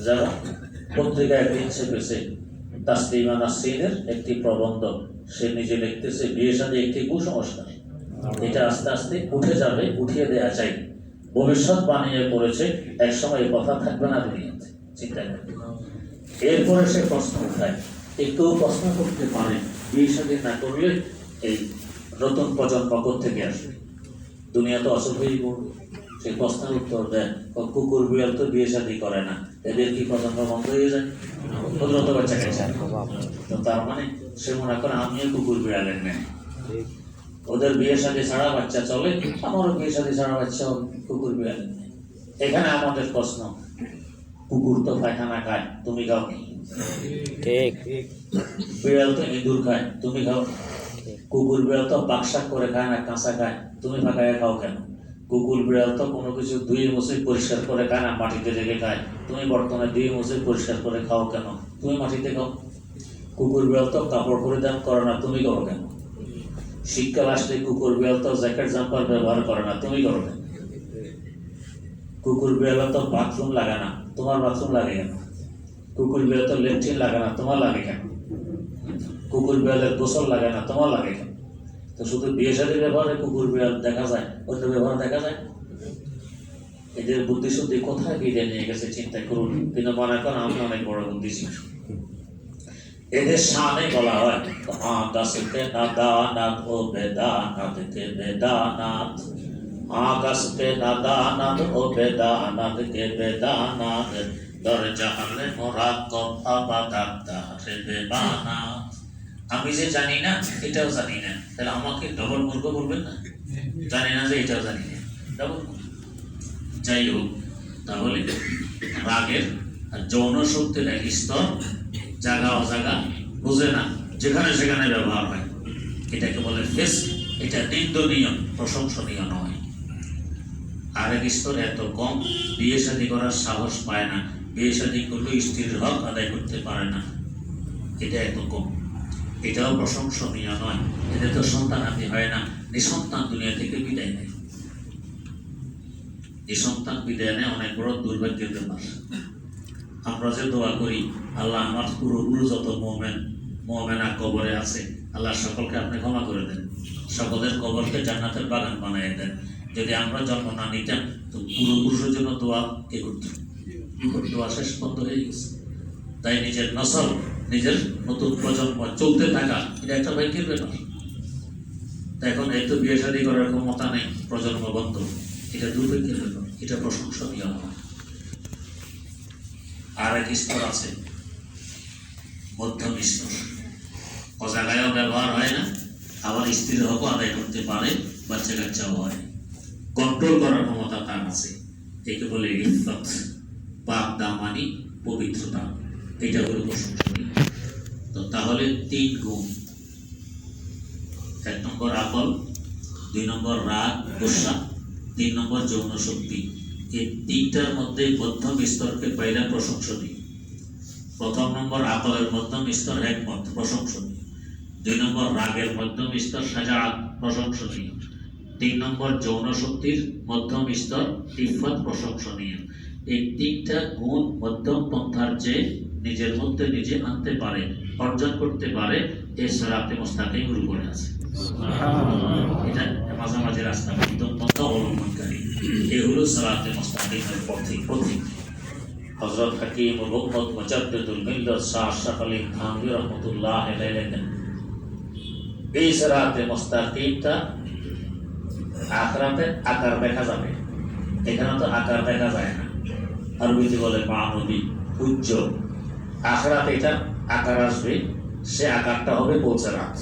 [SPEAKER 1] যারা পত্রিকায় একদিন ছেপেছে তাসলিমা নাসরিনের একটি প্রবন্ধ, সে নিজে লিখতেছে বিয়ে শাদী একটি কুসংস্কার। এটা আস্তে আস্তে উঠে যাবে, উঠিয়ে দেওয়া চাই। ভবিষ্যৎ বানিয়ে করেছে, একসময় এই কথা থাকবে না দুনিয়াতে, চিন্তা করতে। এরপরে সে প্রশ্ন উঠায়, একটু প্রশ্ন করতে পারে বিয়ে শাদী না করলে এই নতুন প্রজন্ম থেকে আসবে, দুনিয়া তো অসুখেই পড়বে। সে প্রশ্নের উত্তর দেয়, কুকুর বিড়াল তো বিয়ে শাদী করে না, এদের কি প্রজন্ম বন্ধ হয়ে যায়? ক্ষুদ্রত বাচ্চা খাইছে। তো তার মানে সে মনে করে আমিও কুকুর বিড়ালের নেই, ওদের বিয়ে শাদী ছাড়া বাচ্চা চলে, আমারও বিয়ে শাদী ছাড়া বাচ্চা কুকুর বিড়ালের নেই। এখানে আমাদের প্রশ্ন, কুকুর তো পায়খানা খায়, তুমি খাও কি? ঠিক। বিড়াল তো ইঁদুর খায়, তুমি খাও? কুকুর বিড়াল তো বাকশাক করে খায় না, কাঁচা খায়, তুমি ফাঁকায় খাও কেন? কুকুর বিড়াল তো কোনো কিছু ধুয়ে মুছে পরিষ্কার করে খায় না, মাটিতে রেখে খায়, তুমি বর্তমানে ধুয়ে মুছে পরিষ্কার করে খাও কেন? তুমি মাটিতে খাও। কুকুর বিড়াল তো কাপড় পরিধান করে না, তুমি করো কেন? শীতকাল আসলে কুকুর বিড়াল তো জ্যাকেট জাম্পার ব্যবহার করে না, তুমি করো কেন? কুকুর বিড়াল তো বাথরুম লাগে না, তোমার বাথরুম লাগে কেন? কুকুর বিড়াল তো ল্যাট্রিন লাগে না, তোমার লাগে কেন? কুকুর বিড়ালের গোসল লাগে না, তোমার লাগে কেন? তো শুধু বিয়ে শাদীর ব্যবহারে কুকুর বিড়াল দেখা যায়, অন্য ব্যবহার দেখা যায়? এদের বুদ্ধি শুদ্ধি কোথায় বিদায় নিয়ে গেছে চিন্তা করুন। কিন্তু মনে করেন আমি অনেক বড় বুদ্ধিজীবী। এদের সামনে বলা হয় আকাশকে নাদানাথ ও বেদানাথকে বেদানাথ, আকাশকে নাদানাথ ও বেদানাথকে বেদানাথ, দরজা হলে মোরাক্কব আবাদাতা রে বেবানাথ। আমি যে জানি না এটাও জানি না, তাহলে আমাকে ডবল মূর্খ বলবেন না? জানি না যে এটাও জানি না, ডবল। যাই হোক, তাহলে রাগের যৌন শক্তির এক স্তর, জাগা অজাগা বুঝে না, যেখানে সেখানে ব্যবহার হয়, এটাকে বলে ফেস। এটা নিন্দনীয়, প্রশংসনীয় নয়। আরেক স্তর এত কম, বিয়ে শাদী করার সাহস পায় না, বিয়ে শাদী করলেও স্ত্রীর হক আদায় করতে পারে না, এটা এত কম, এটাও প্রশংসনীয় নয়। এদের তো সন্তান আদি হয় না, নিঃসন্তান দুনিয়া থেকে বিদায় নেয়। নিঃসন্তান বিদায় নেয় অনেক বড় দুর্ভাগ্যের ব্যাপার। আমরা যে দোয়া করি, আল্লাহ আমার পুরোগুলো যত মোমেনা কবরে আছে, আল্লাহ সকলকে আপনি ক্ষমা করে দেন, সকলের কবরকে জান্নাতের বাগান বানিয়ে দেন। যদি আমরা জন্ম না নিতাম তো পূর্বপুরুষের জন্য দোয়া কে করত? দোয়া শেষ বন্ধ হয়ে গেছে। তাই নিজের নসল, নিজের নতুন প্রজন্ম চলতে থাকা, এটা একটা ভাগ্যের ব্যাপার। তাই এখন এই তো বিয়ে শাদী করার ক্ষমতা নেই, প্রজন্ম বন্ধ, এটা দুর্ভাগ্যের ব্যাপার, এটা প্রশংসনীয় নয়। আর এক স্তর আছে মধ্যম স্তর, অজাগায়ও ব্যবহার হয় না, আবার স্ত্রীর হকও আদায় করতে পারে, বাচ্চা কাচ্চাও হয়, কন্ট্রোল করার ক্ষমতা তার আছে। একে বলে ইফাত, পাক দামানি, পবিত্রতা, এটা হলো প্রশংসনীয়। তো তাহলে 3 গুণ, 1 নম্বর আকল, 2 নম্বর রাগ গোসা, 3 নম্বর যৌন শক্তি। এই 3টার মধ্যে মধ্যম স্তরকে পাইলে প্রশংসনীয়। 1 নম্বর আকলের মধ্যম স্তর একমত, প্রশংসনীয়। 2 নম্বর রাগের মধ্যম স্তর সাজাআত, প্রশংসনীয়। 3 নম্বর যৌন শক্তির মধ্যম স্তর ইফাত, প্রশংসনীয়। এই 3টা গুণ মধ্যম পন্থার চেয়ে নিজের মধ্যে নিজে আনতে পারে, অর্জন করতে পারে, এই সিরাতে মুস্তাকিমের উপরে আছে। এটা মাঝামাঝি রাস্তা পথ অবলম্বনকারী, এ হলো সিরাতে মুস্তাকিমের পথিক। হযরত হাকিমুল উম্মত মুজাদ্দিদুল মিল্লাত শাহ আশরাফ আলী থানভী রাহমাতুল্লাহ আলাইহি লেখেন, এই সিরাতে মুস্তাকিমটা আখিরাতে আকার দেখা যাবে, এখানে তো আকার দেখা যায় না। আরবিতে বলে মাহমুদি, উজ্জ্বল। আখিরাতে এটা আকার আসবে, সে আকারটা হবে পৌঁছারাত।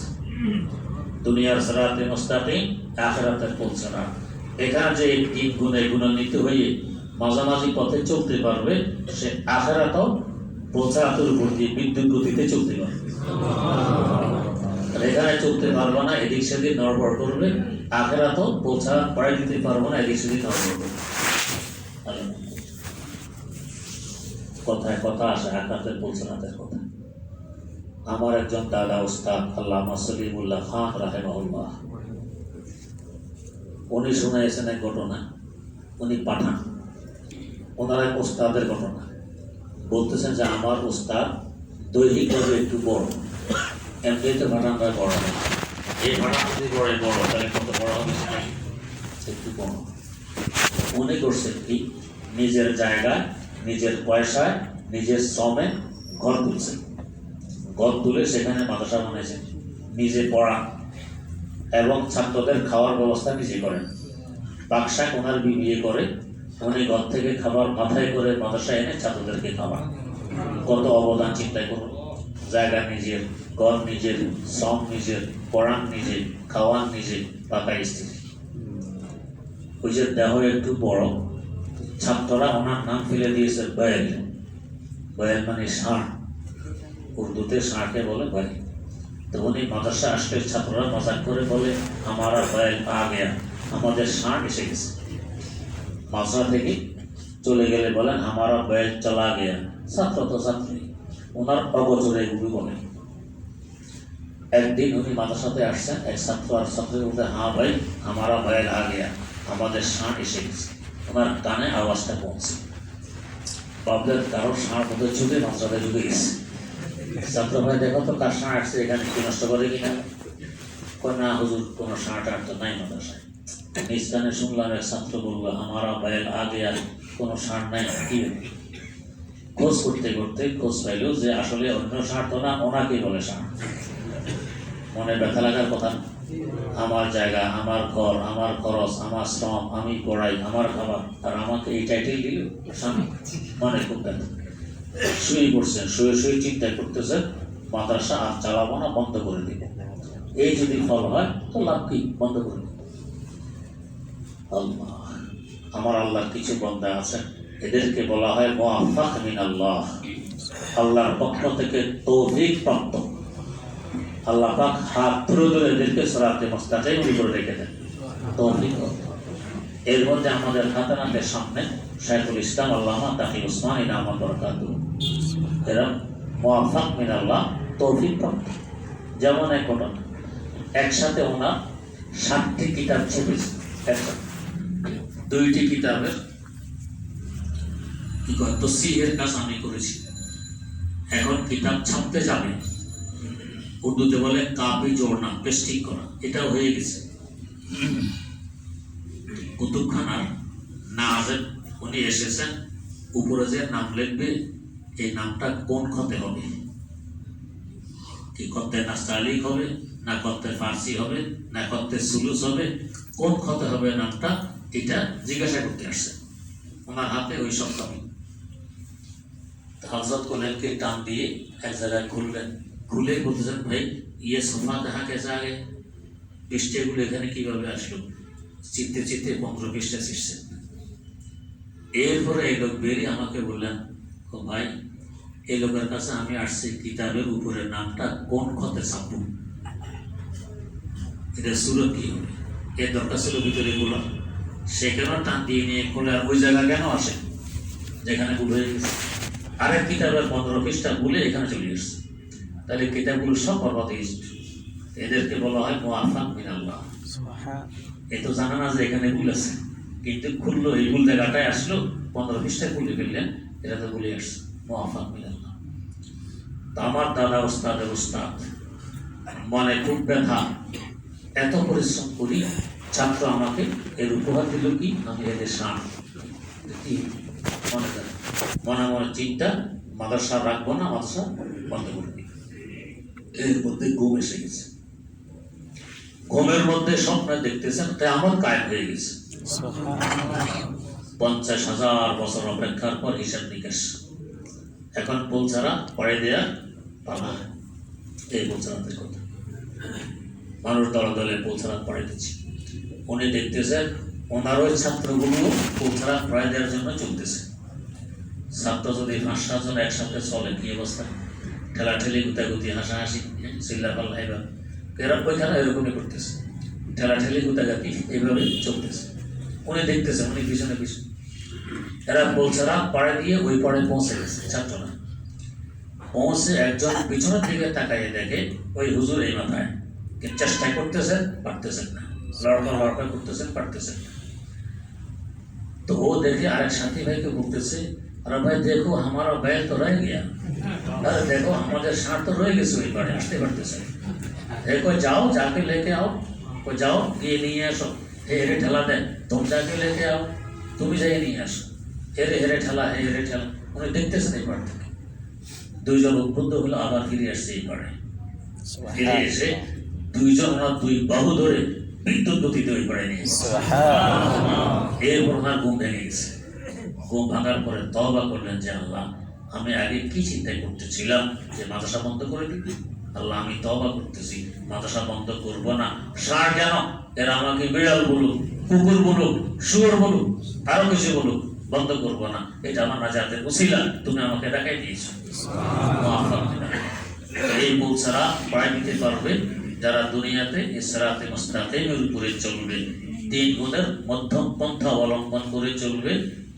[SPEAKER 1] দুনিয়ার সিরাতে মুস্তাকিম, আখিরাতের পৌঁছারাত। এখানে যে তিন গুণে গুণান্বিত হয়ে মাঝামাঝি পথে চলতে পারবে, সে আখিরাতেও পৌঁছারাতের উপর দিয়ে বিদ্যুৎ গতিতে চলতে পারবে। এখানে চলতে পারবো না, এদিক সেদিক নড়বড় করবে, আখিরাতেও পৌঁছারাত পড়াই দিতে পারবো না, এদিক সেদিক নড়বড় করবে। কথায় কথা আসে আখিরাতের পৌঁছারাতের কথা। আমার একজন দাদা উস্তাদ আল্লামা সলিমুল্লাহ খান রাহিমাহুল্লাহ, উনি শুনাইছেন এক ঘটনা। উনি পাঠান, ওনার এক উস্তাদের ঘটনা বলতেছেন যে আমার উস্তাদ দৈহিকভাবে একটু বড়, এমনিতে পাঠানরা বড় হয়, এই পাঠান যদি বড় তাহলে কত বড় হবে, একটু বড়। উনি করছেন কি, নিজের জায়গায়, নিজের পয়সায়, নিজের শ্রমে ঘর তুলছেন। ঘর তুলে সেখানে মাদ্রাসা বানিয়েছেন, নিজে পড়া এবং ছাত্রদের খাওয়ার ব্যবস্থা নিজে করেন। বাক্সা ওনার বিয়ে করে উনি ঘর থেকে খাবার মাথায় করে মাদ্রাসা এনে ছাত্রদেরকে খাওয়ান। কত অবদান চিন্তা করুন। জায়গা নিজের, ঘর নিজের, শ্রম নিজের, পড়ান নিজে, খাওয়ান নিজে, পাকা স্ত্রী। ওই যে দেহ একটু বড়, ছাত্ররা ওনার নাম ফেলে দিয়েছে বয়েল। বয়েল মানে ষাঁড়, উর্দুতে ষাঁড়কে বলে বয়েল। তো উনি মাদ্রাসা আসলে ছাত্ররা মজাক করে বলে আমারা বয়েল আ গেয়া, আমাদের ষাঁড় এসে গেছে। মাদ্রাসা থেকে চলে গেলে বলেন আমারা বয়েল চলা গেয়া। ছাত্র তো ছাত্রী, ওনার অগোচরে এগুলি বলে। একদিন উনি মাদ্রাসাতে আসছেন, এক ছাত্র আর ছাত্রীর মধ্যে হ্যাঁ ভাই আমারা বয়েল আ গেয়া, আমাদের ষাঁড় এসে গেছে। ওনার কানে আওয়াজটা পৌঁছে, বাবদের কারোর ষাঁড় মধ্যে ঝুঁকে মাদ্রাসাতে ঢুকে গেছে। ছাত্র ভাই দেখো তো কার ষাঁড় আসছে, এখানে কি নষ্ট করে কিনা? না হুজুর, কোনো ষাঁড় টাঁড় তো নাই মাদ্রাসায়। নিজ কানে শুনলাম এক ছাত্র বললো আমারা বয়েল আগে আর কোনো ষাঁড় নাই। কি খোঁজ করতে করতে খোঁজ পাইল যে আসলে অন্য ষাঁড় তো না, ওনাকেই বলে ষাঁড়। মনে ব্যথা লাগার কথা। আমার জায়গা, আমার ঘর, আমার খরচ, আমার শ্রম, আমি পড়াই, আমার খাবার, আর আমাকে এই টাইটেল দিল স্বামী। মানে খুব ব্যথা। শুয়ে পড়ছেন, শুয়ে শুয়ে চিন্তা করতেছেন মাদ্রাসা আর চালাবো না, বন্ধ করে দিব। এই যদি ফল হয় তো লাভ কি, বন্ধ করে দিব। আল্লাহ, আমার আল্লাহর কিছু বান্দা আছেন, এদেরকে বলা হয় মুআফফাক মিনাল্লাহ, আল্লাহর পক্ষ থেকে তৌফিক প্রাপ্ত। আল্লাহ পাক হাত ধরে ধরে এদেরকে সিরাতে মুস্তাকিমের উপরে রেখে দেন, তৌফিক। এর মধ্যে আমাদের খাতানাতের সামনে শাইখুল ইসলাম আল্লামা তাকি উসমানী নামা বরকাতুহু, এরা মুআফফাক মিনাল্লাহ, তৌফিক প্রাপ্ত। যেমন এক ঘটনা, একসাথে ওনার 7টি কিতাব ছেপেছে, একসাথে 2টি কিতাবের কি কয় তসহিহের কাজ আমি করেছি। এখন কিতাব ছাপতে যাবে, উর্দুতে বলে কাপি জোড়না, পেস্টিং করা, এটাও হয়ে গেছে। কুতুবখানার নাজেব উনি এসেছেন, উপরে যে নাম লিখবে এই নামটা কোন খতে হবে, কি খতে নাস্তালিক হবে, না খতে ফার্সি হবে, না খতে সুলুস হবে, কোন খতে হবে নামটা, এটা জিজ্ঞাসা করতে আসছে। ওনার হাতে ওই সব কবি। হযরত কোলেনকে টান দিয়ে এক জায়গায় খুললেন, খুলে বলতেছেন ভাই ইয়ে সোফা দেখা কেসে আগে, পৃষ্ঠেগুলো এখানে কিভাবে আসলো? চিনতে চিনতে 15 পৃষ্ঠা শিখছেন। এরপরে এই লোক বেরিয়ে আমাকে বললেন ভাই এই লোকের কাছে আমি আসছি কিতাবের উপরে নামটা কোন খতে ছাপবো, এটা সুরত কি হবে, এর দরকার ছিল ভিতরে গুলো। সে কেন টান দিয়ে নিয়ে খোলে, আর ওই জায়গা কেন আসে যেখানে ভুল হয়ে গেছে? আরেক কিতাবের 15 পৃষ্ঠা ভুলে এখানে চলে এসছে। তাহলে কিতাবগুলো সব বরবাদ হয়ে যাবে। এদেরকে বলা হয় মুআফফাক মিনাল্লাহ। এ তো জানা না যে এখানে ভুল আছে, কিন্তু খুললো, এই ভুল জায়গাটায় আসলো, 15 পৃষ্ঠায় খুলে ফেললেন, এটা তো ভুলে আসছে। মুআফফাক মিনাল্লাহ। তা আমার দাদা ওস্তাদের উস্তাদ, মনে খুব ব্যথা, এত পরিশ্রম করি, ছাত্র আমাকে এর উপহার দিল কি, আমি এদের শান কি মনে করে মনে মনে চিন্তা, মাদ্রাসা রাখবো না, মাদ্রাসা বন্ধ করে দিই। এর মধ্যে ঘুম এসে গেছে, ঘুমের মধ্যে স্বপ্নে দেখতেছেন কিয়ামত কায়েম হয়ে গেছে। 50,000 বছর অপেক্ষার পর হিসাব নিকাশ, এখন পোল ছাড়া পড়ে দেয়া পালা, এই পোল ছাড়াতে কথা। মানুষ দলে দলে পোল ছাড়া পড়ে দিচ্ছে। উনি দেখতেছেন ওনার ওই ছাত্রগুলো পোল ছাড়া পড়ে দেওয়ার জন্য চলতেছে। ছাত্র যদি 5-7 জন একসাথে চলে কি অবস্থা, ঠেলাঠেলি, গুতাগুতি, হাসাহাসি, চিল্লাপাল্লা, এবার এরা ওইখানে এরকমই করতেছে, ঠেলাঠেলি, গুতাগাতি এইভাবে চলতেছে। উনি দেখতেছেন, উনি পিছনে পিছনে, এরা বলছেরা পাড়ে দিয়ে ওই পাড়ে পৌঁছে গেছে। ছাত্ররা পৌঁছে একজন পিছনের দিকে তাকাইয়ে দেখে ওই হুজুর এই মাথায় চেষ্টা করতেছেন, পারতেছেন না, লড়কা করতেছেন, পারতেছেন না। তো ও দেখে আরেক সাথী ভাইকে বলতেছে, अरे भाई देखो हमारा बैल तो रह गया, अरे देखो हमारे साथ तो रह गए, वही पाड़े हंसते बढ़ते से देखो, जाओ जाके लेके आओ, को जाओ, ये नहीं है सो हेरे ठेला दे, तुम जाके लेके आओ, तुम ही जाइए नहीं आसो, हेरे हेरे ठेला है, हेरे ठेला, उन्हें देखते से नहीं पड़ते। দুইজন উদ্বুদ্ধ হলো, আবার ফিরে আসছে এই পাড়ে। ফিরে এসে দুইজন ওনার দুই বাহু ধরে বিদ্যুৎ গতিতে ওই পাড়ে নিয়ে গেছে। এরপর ওনার ঘুম ভেঙে গেছে। ঘুম ভাঙার পরে তওবা করলেন যে আল্লাহ, আমি আগে কি চিন্তা করতেছিলাম যে মাদ্রাসা বন্ধ করে দিবি, আল্লাহ আমি তওবা করতেছি, মাদ্রাসা বন্ধ করব না। সার কেন, এরা আমাকে বিড়াল বলুক, কুকুর বলুক, শুয়োর বলুক, আরো কিছু বলুক, বন্ধ করব না। এটা আমার নাজাতের উসিলা, তুমি আমাকে দেখাই দিয়েছো। এই বউ ছাড়া পায় দিতে পারবে যারা দুনিয়াতে ইসরাতে মুস্তাকিমের উপরে চলবে, 3 গুণের মধ্যম পন্থা অবলম্বন করে চলবে,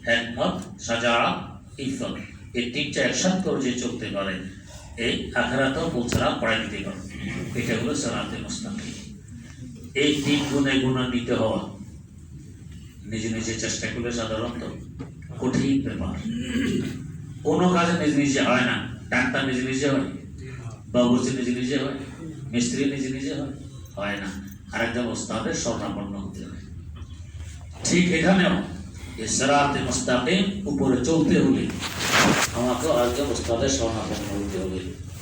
[SPEAKER 1] হিকমত, সাজাআ, ইফত, এই 3টা একসাথে করে যে চলতে পারে, এই আখিরাতেও বউ ছাড়া পায় দিতে পারবে। এটা হলো সিরাতে মুস্তাকিম। এই 3 গুণে গুণান্বিত হওয়া নিজে নিজে চেষ্টা করলে সাধারণত কঠিন ব্যাপার। কোনো কাজে নিজে নিজে হয় না। ডাক্তার নিজে নিজে হয়, বাবুর্চি নিজে নিজে হয়, মিস্ত্রি নিজে নিজে হয় না, আরেকজন ওস্তাদের শরণাপন্ন হতে হয়। ঠিক এখানেও সিরাতে মুস্তাকিম উপরে চলতে হলে আমাকে আরেকজন ওস্তাদের শরণাপন্ন হতে হবে,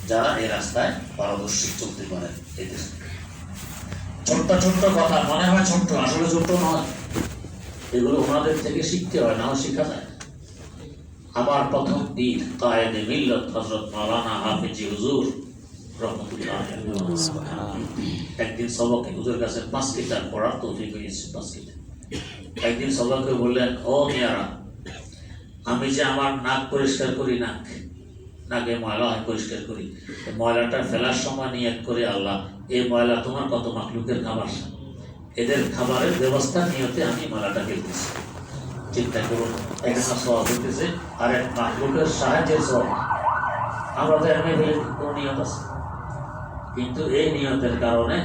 [SPEAKER 1] যারা এই রাস্তায় পারদর্শী চলতে পারে। এদের ছোট্ট ছোট্ট কথা মনে হয় ছোট্ট, আসলে ছোট্ট নয়। এগুলো ওনাদের থেকে শিখতে হয়, নাও শেখা যায়। আমার প্রথম পীর কায়েদে মিল্লত হযরত মাওলানা হাফিজি হুজুর রহমাতুল্লাহ একদিন সবাইকে হুজুর কাছে 5 কিতাব পড়ার তৌফিক হয়েছে। 5 কিতাব একদিন সবাইকে বললেন, ও মিয়ারা, আমি যে আমার নাক পরিষ্কার করি, নাকে ময়লা হয় পরিষ্কার করি, ময়লাটা ফেলার সময় নিয়ত করে, আল্লাহ এই ময়লা তোমার কত মাখলুকের খাবার, এদের খাবারের ব্যবস্থা নিয়তে আমি ময়লাটা ফেলতেছি। চিন্তা করুন, এখানে সওয়াব হইতেছে আর এক মাখলুকের সাহায্যের সওয়াব। আমরা তো এমনি ফেলে কোনো নিয়ত আছে, কিন্তু এই নিয়তের কারণে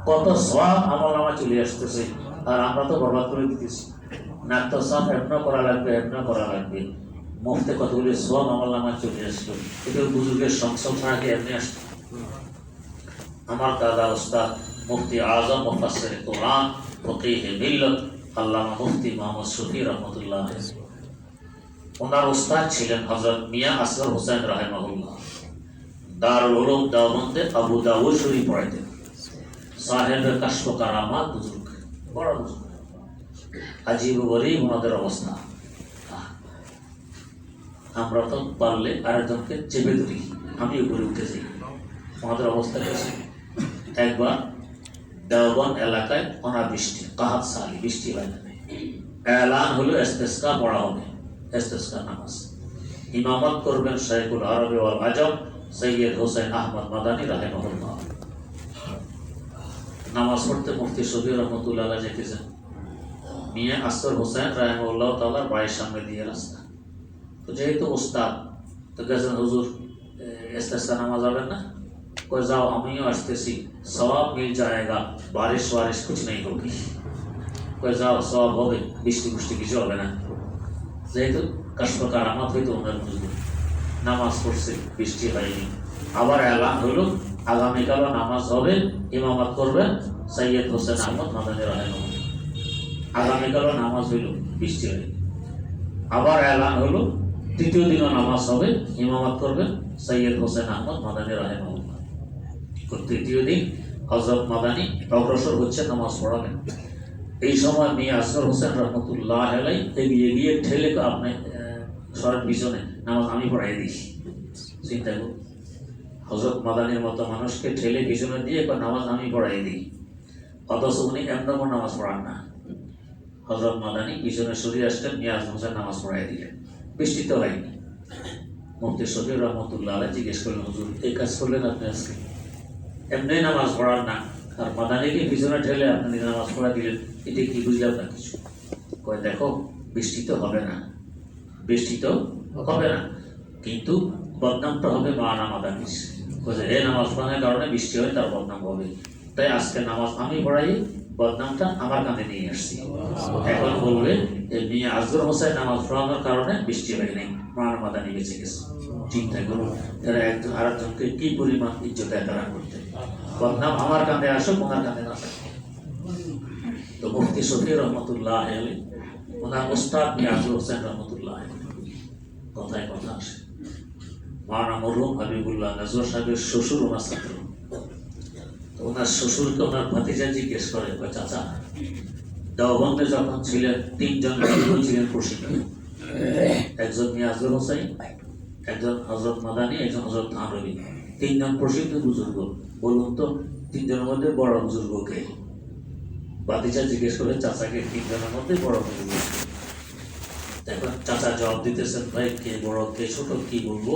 [SPEAKER 1] কত সওয়াব আমলনামা চলে আসতেছে, আর আমরা তো বরবাদ করে দিতেছি। নাক তো সাফ এমন করা লাগবে, মুফতে কতগুলি সওয়াব আমলনামা চলে আসলো। এটা বুজুর্গের সংসদ ছাড়া কি এমনি আসতো? আমার দাদা ওস্তাদ মুফতি আজম মুফাসসির কোরআন ফকিহ মিল্লত আল্লামা মুফতি মোহাম্মদ শফি রহমতুল্লাহ, ওনার ওস্তাদ ছিলেন হযরত মিয়া আসগর হোসেন রাহিমাহুল্লাহ। দারুল উলুম দেওবন্দে আবু দাউদ শরীফ পড়াইতেন। সাহেব কাশফ কারামাত বুজুর্গ, বড় বুজুর্গ, আজীব গরীব ওনাদের অবস্থা। আমরা তো পারলে আরেকজনকে চেপে ধরি, আমি উপরে উঠে যাই। আমাদের অবস্থা গেছে। একবার দেওবন্দ এলাকায় অনাবৃষ্টি, কাহাত সালি, বৃষ্টি হয় না, এলান হলো ইস্তেসকা পড়া হবে, ইস্তেসকা নামাজ। ইমামত করবেন শাইখুল আরবি ওয়াল আজম সৈয়দ হোসেন আহমদ মাদানী রাহিমাহুল্লাহ। নামাজ পড়তে মুফতি শফি রহমতুল্লাহ যেতেছেন, মিয়া আসগর হোসেন রাহিমাহুল্লাহ তাআলার বাড়ির সামনে দিয়ে রাস্তা। তো যেহেতু ওস্তাদ, তো গেছেন, হুজুর ইস্তেসকা নামাজ হবেন না? कोई जाओ, हमें আসতেছি, সওয়াব মিল जाएगा, बारिश वारिश कुछ नहीं होगी। कोई जाओ, সওয়াব হবে, বৃষ্টি কিছু হবে না। যেহেতু কাশফ কারামাত হইতো ওনার বুঝবে, নামাজ পড়ছে, বৃষ্টি হয়নি। আবার এলান হলো আগামীকালও নামাজ হবে, ইমামত করবেন সৈয়দ হোসেন আহমদ মাদানী রাহিমাহুল্লাহ। আগামীকালও নামাজ হইল, বৃষ্টি হয়নি। আবার এলান হলো তৃতীয় দিনও নামাজ হবে, ইমামত করবেন সৈয়দ হোসেন আহমদ মাদানী রাহিমাহুল্লাহ। তৃতীয় দিন হযরত মাদানী অগ্রসর হচ্ছে নামাজ পড়াবেন। এই সময় মিয়া আসগর হোসেন রহমতুল্লাহ আলাই এগিয়ে গিয়ে ঠেলে আপনি সরের পিছনে নামাজ আমি পড়াই দিই। চিন্তা করুন, হযরত মাদানীর মতো মানুষকে ঠেলে পিছনে দিয়ে নামাজ আমি পড়াই দিই, অথচ উনি এমন নামাজ পড়ান না। হযরত মাদানী পিছনে সরিয়ে আসলেন, মিয়া আসগর হোসেন নামাজ পড়াই দিলেন। বৃষ্টি তো হয়নি। মুফতি শফিউর রহমতুল্লাহ আলাই জিজ্ঞেস করলেন, হুজুর এই কাজ করলেন আপনি আজকে? এমনি নামাজ পড়ার না, আর মাদানীকে পিছনে ঠেলে আপনি নামাজ পড়া দিলেন, এটা কি বুঝলাম না কিছু। কয় দেখো, বৃষ্টি তো হবে না, বৃষ্টি তো হবে না, কিন্তু বদনামটা হবে মাওলানা মাদানীর। এ নামাজ পড়ানোর কারণে বৃষ্টি হয়, তার বদনাম হবে। তাই আজকে নামাজ আমি পড়াই, বদনামটা আমার কাঁধে নিয়ে আসছি। এখন বলবে মিয়া আসগর হোসেন নামাজ পড়ানোর কারণে বৃষ্টি হয় নাই, মাওলানা মাদানী বেঁচে গেছে। চিন্তা করুন, এরা একজন আরেকজনকে কি পরিমাণ ইজ্জত তারা করতে। বদনাম আমার কাঁধে আসুক, ওনার কাঁধে না থাকে। তো মুফতি শফিউর রহমতুল্লাহ আলাই, ওনার ওস্তাদ মিয়া আসগর হোসেন রহমতুল্লাহ আলাই, কথায় কথা আসে। মাওলানা মরহুম হাবিবুল্লাহ নজর সাহেবের শ্বশুর ওনার ছাত্র। তো ওনার শ্বশুরকে ওনার ভাতিজা জিজ্ঞেস করে, চাচা দেওবন্দে যখন ছিলেন তিনজন ছিলেন প্রশিক্ষণ, একজন মিয়া আসগর হোসেন, একজন হযরত মাদানী, একজন হযরত থানভী, তিনজন প্রসিদ্ধ বুজুর্গ। বলুন তো তিনজনের মধ্যে বড় বুজুর্গ কে? ভাতিজা জিজ্ঞেস করে চাচাকে, তিনজনের মধ্যে বড় বুজুর্গ। এখন চাচা জবাব দিতেছেন, ভাই কে বড় কে ছোট কি বলবো।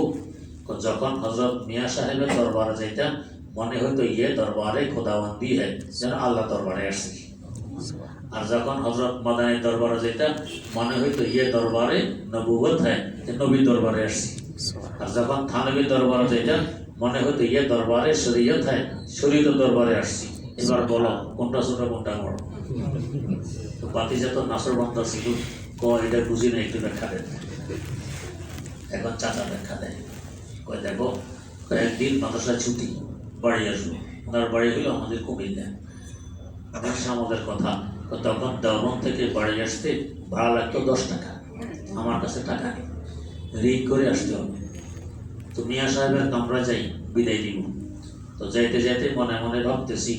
[SPEAKER 1] যখন হযরত মিয়া সাহেবের দরবারে যাইতাম, মনে হতো ইয়ে দরবারে খোদাবন্দি হয়, যেন আল্লাহ দরবারে আসছি। আর যখন হযরত মাদানীর দরবারে যেতাম, মনে হইতো ইয়ে দরবারে নবুয়ত হয়, যে নবীর দরবারে আসছি। আর যখন থানভীর দরবারে যেতাম, মনে হইতো ইয়ে দরবারে শরীয়ত হয়, শরীয়তের দরবারে আসছি। এবার বলো কোনটা ছোট কোনটা বড়? তো ভাতিজা তো নাসরবান্দা ছিল, এটা বুঝি না, একটু ব্যাখ্যা দেন। এখন চাচা ব্যাখ্যা দেয়, কয় দেখো, একদিন মাদ্রাসা ছুটি, বাড়ি আসবো। ওনার বাড়ি হলো আমাদের কুমিল্লা, আমাদের কথা। তখন দেওবন্দ থেকে বাড়ি আসতে ভাড়া লাগতো 10 টাকা। আমার কাছে টাকা নেই, ঋণ করে আসতে হবে। তো মিয়া সাহেবের কামরা যাই, বিদায় দিব। তো যাইতে যাইতে মনে মনে ভাবতেছি,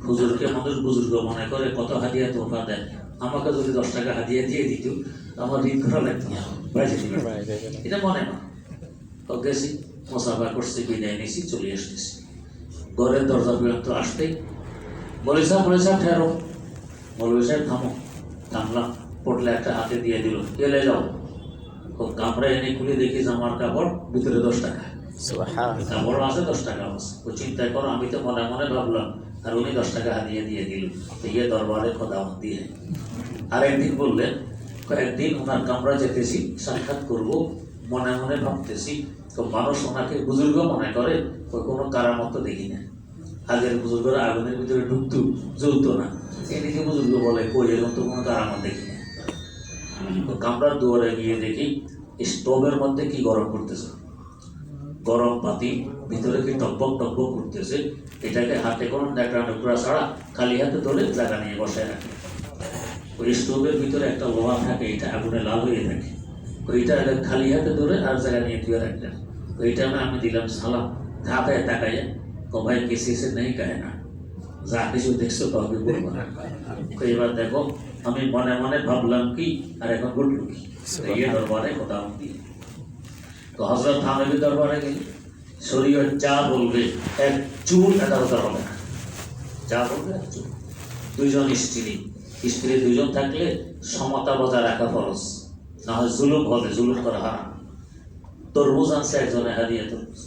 [SPEAKER 1] হুজুরকে মানুষ বুজুর্গ মনে করে, কত হাদিয়া তোফা দেয়, আমাকে যদি 10 টাকা হাদিয়া দিয়ে দিত, আমার ঋণ করা লাগতো না, এটা মনে মনে। তো গেছি, মোসাফা করছি, বিদায় নিয়েছি, চলে আসতেছি। ঘরের দরজা পর্যন্ত আসতেই মৌলভী সাহেব ঠেরো। মৌলভী সাহেব থামো। থামলাম, পটলে একটা হাতে দিয়ে দিল, গেলে যাও। কামরা এনে খুলে দেখি আমার কাপড়, ভিতরে 10 টাকা। কাপড় আছে, 10 টাকা আছে। ও চিন্তা করো, আমি তো মনে মনে ভাবলাম, আর উনি 10 টাকা হাতিয়ে দিয়ে দিল, ইয়ে দরবারে খোদাবন্দি হয়। আর একদিন বললেন, কয়েকদিন ওনার কামরা যেতেছি, সাক্ষাৎ করব, মনে মনে ভাবতেছি, তো মানুষ ওনাকে বুজুর্গ মনে করে, ওই কোনো কারামত দেখি না। আগের বুজুর্গরা আগুনের ভিতরে ঢুকতো, জ্বলতো না, এদিকে বুজুর্গ বলে কই, এরকম তো কোনো কারামত দেখি না। তো কামরার দুয়ারে গিয়ে দেখি স্টোভের মধ্যে কি গরম করতেছে, গরম পাতি, ভিতরে কি টকবক টকবক করতেছে। এটাকে হাতে কোনো ন্যাকড়া টুকরা ছাড়া খালি হাতে ধরে জায়গা নিয়ে বসায় রাখে। ওই স্টোভের ভিতরে একটা লোহা থাকে, এটা আগুনে লাল হয়ে থাকে। ওইটা খালি হাতে ধরে আর জায়গা নিয়ে ধুয়ে রাখলেন। ওইটা আমি দিলাম সালাম, হাতে তাকাইয়া, ভাই কিসি সে নেই কাহে না, যা কিছু দেখছো কাউকে বলবো না। এবার দেখো, আমি মনে মনে ভাবলাম কি, আর এখন ঘটলো কি, ইয়ে দরবারে খোদাবন্দি। তো হযরত থানভীর দরবারে গেলে শরীয়ত যা বলবে এক চুল এদারতা হবে না, যা বলবে এক চুল। দুইজন স্ত্রী 2জন থাকলে সমতা বজায় রাখা ফরজ, না হয় জুলুম হবে, জুলুম করা হারাম। তরমুজ আনছে একজনে হারিয়ে তরমুজ,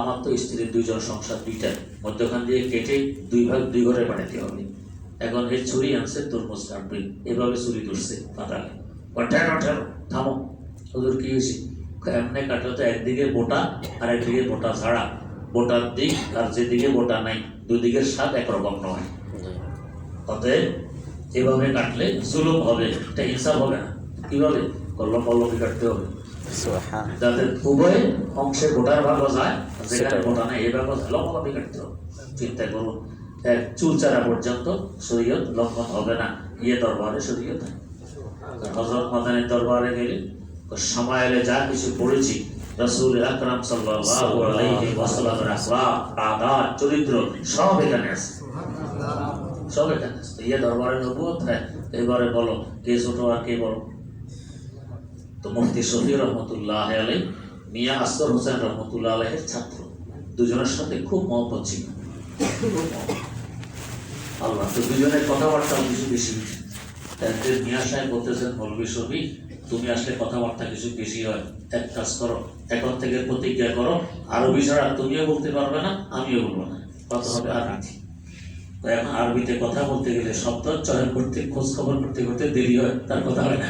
[SPEAKER 1] আমার তো স্ত্রীর 2জন, সংসার 2টা, মধ্যখান দিয়ে কেটে 2 ভাগ 2 ঘরে পাঠাতে হবে। এখন এই ছুরি আনছে, তরমুজ কাটবে, এভাবে ছুরি ধরছে পাতালে, ঠেরো থামো। ওদের কি হয়েছে? এমনি কাটলে তো একদিকে বোটা আর একদিকে বোটা ছাড়া, বোটার দিক আর যেদিকে বোটা নাই, দুদিকের স্বাদ একরকম নয়। অতএব এভাবে কাটলে জুলুম হবে, এটা ইনসাফ হবে না। কিভাবে? কল্লম কাটতে হবে। যাতে উভয় অংশে ভোটার ভাগও যায়, যেখানে ভোটা নেই এই ভাগও যায়, লম্বালম্বি কাটতে হবে। চিন্তা করুন, এক চুলচারা পর্যন্ত শরীয়ত লঙ্ঘন হবে না দরবারে শরীয়ত। হযরত মাদানী দরবারে গেলে সময় এলে যা কিছু পড়েছি রাসূল আকরাম সাল্লাল্লাহু আলাইহি ওয়াসাল্লামের আখলাক, আদাব, চরিত্র সব এখানে আছে, সব এখানে আছে। দরবারে নবুয়ত হয়। এবারে বলো কে ছোট আর কে বড়? তো মুফতি শফি রহমতুল্লাহ আলাইহি মিয়া আসগর হোসেন রহমতুল্লাহ আলাইহির ছাত্র, দুজনের সাথে খুব মহব্বত ছিল। আল্লাহ, তো দুজনের কথাবার্তা কিছু বেশি। একদিন মিয়া সাহেব বলতেছেন, মৌলভী শফি তুমি আসলে কথাবার্তা কিছু বেশি হয়, এক কাজ করো, এখন থেকে প্রতিজ্ঞা করো আরবি ছাড়া তুমিও বলতে পারবে না, আমিও বলবো না, কত হবে আরবিতে। তো এখন আরবিতে কথা বলতে গেলে শব্দ চয়ন করতে, খোঁজ খবর করতে করতে দেরি হয়, তার কথা হয় না,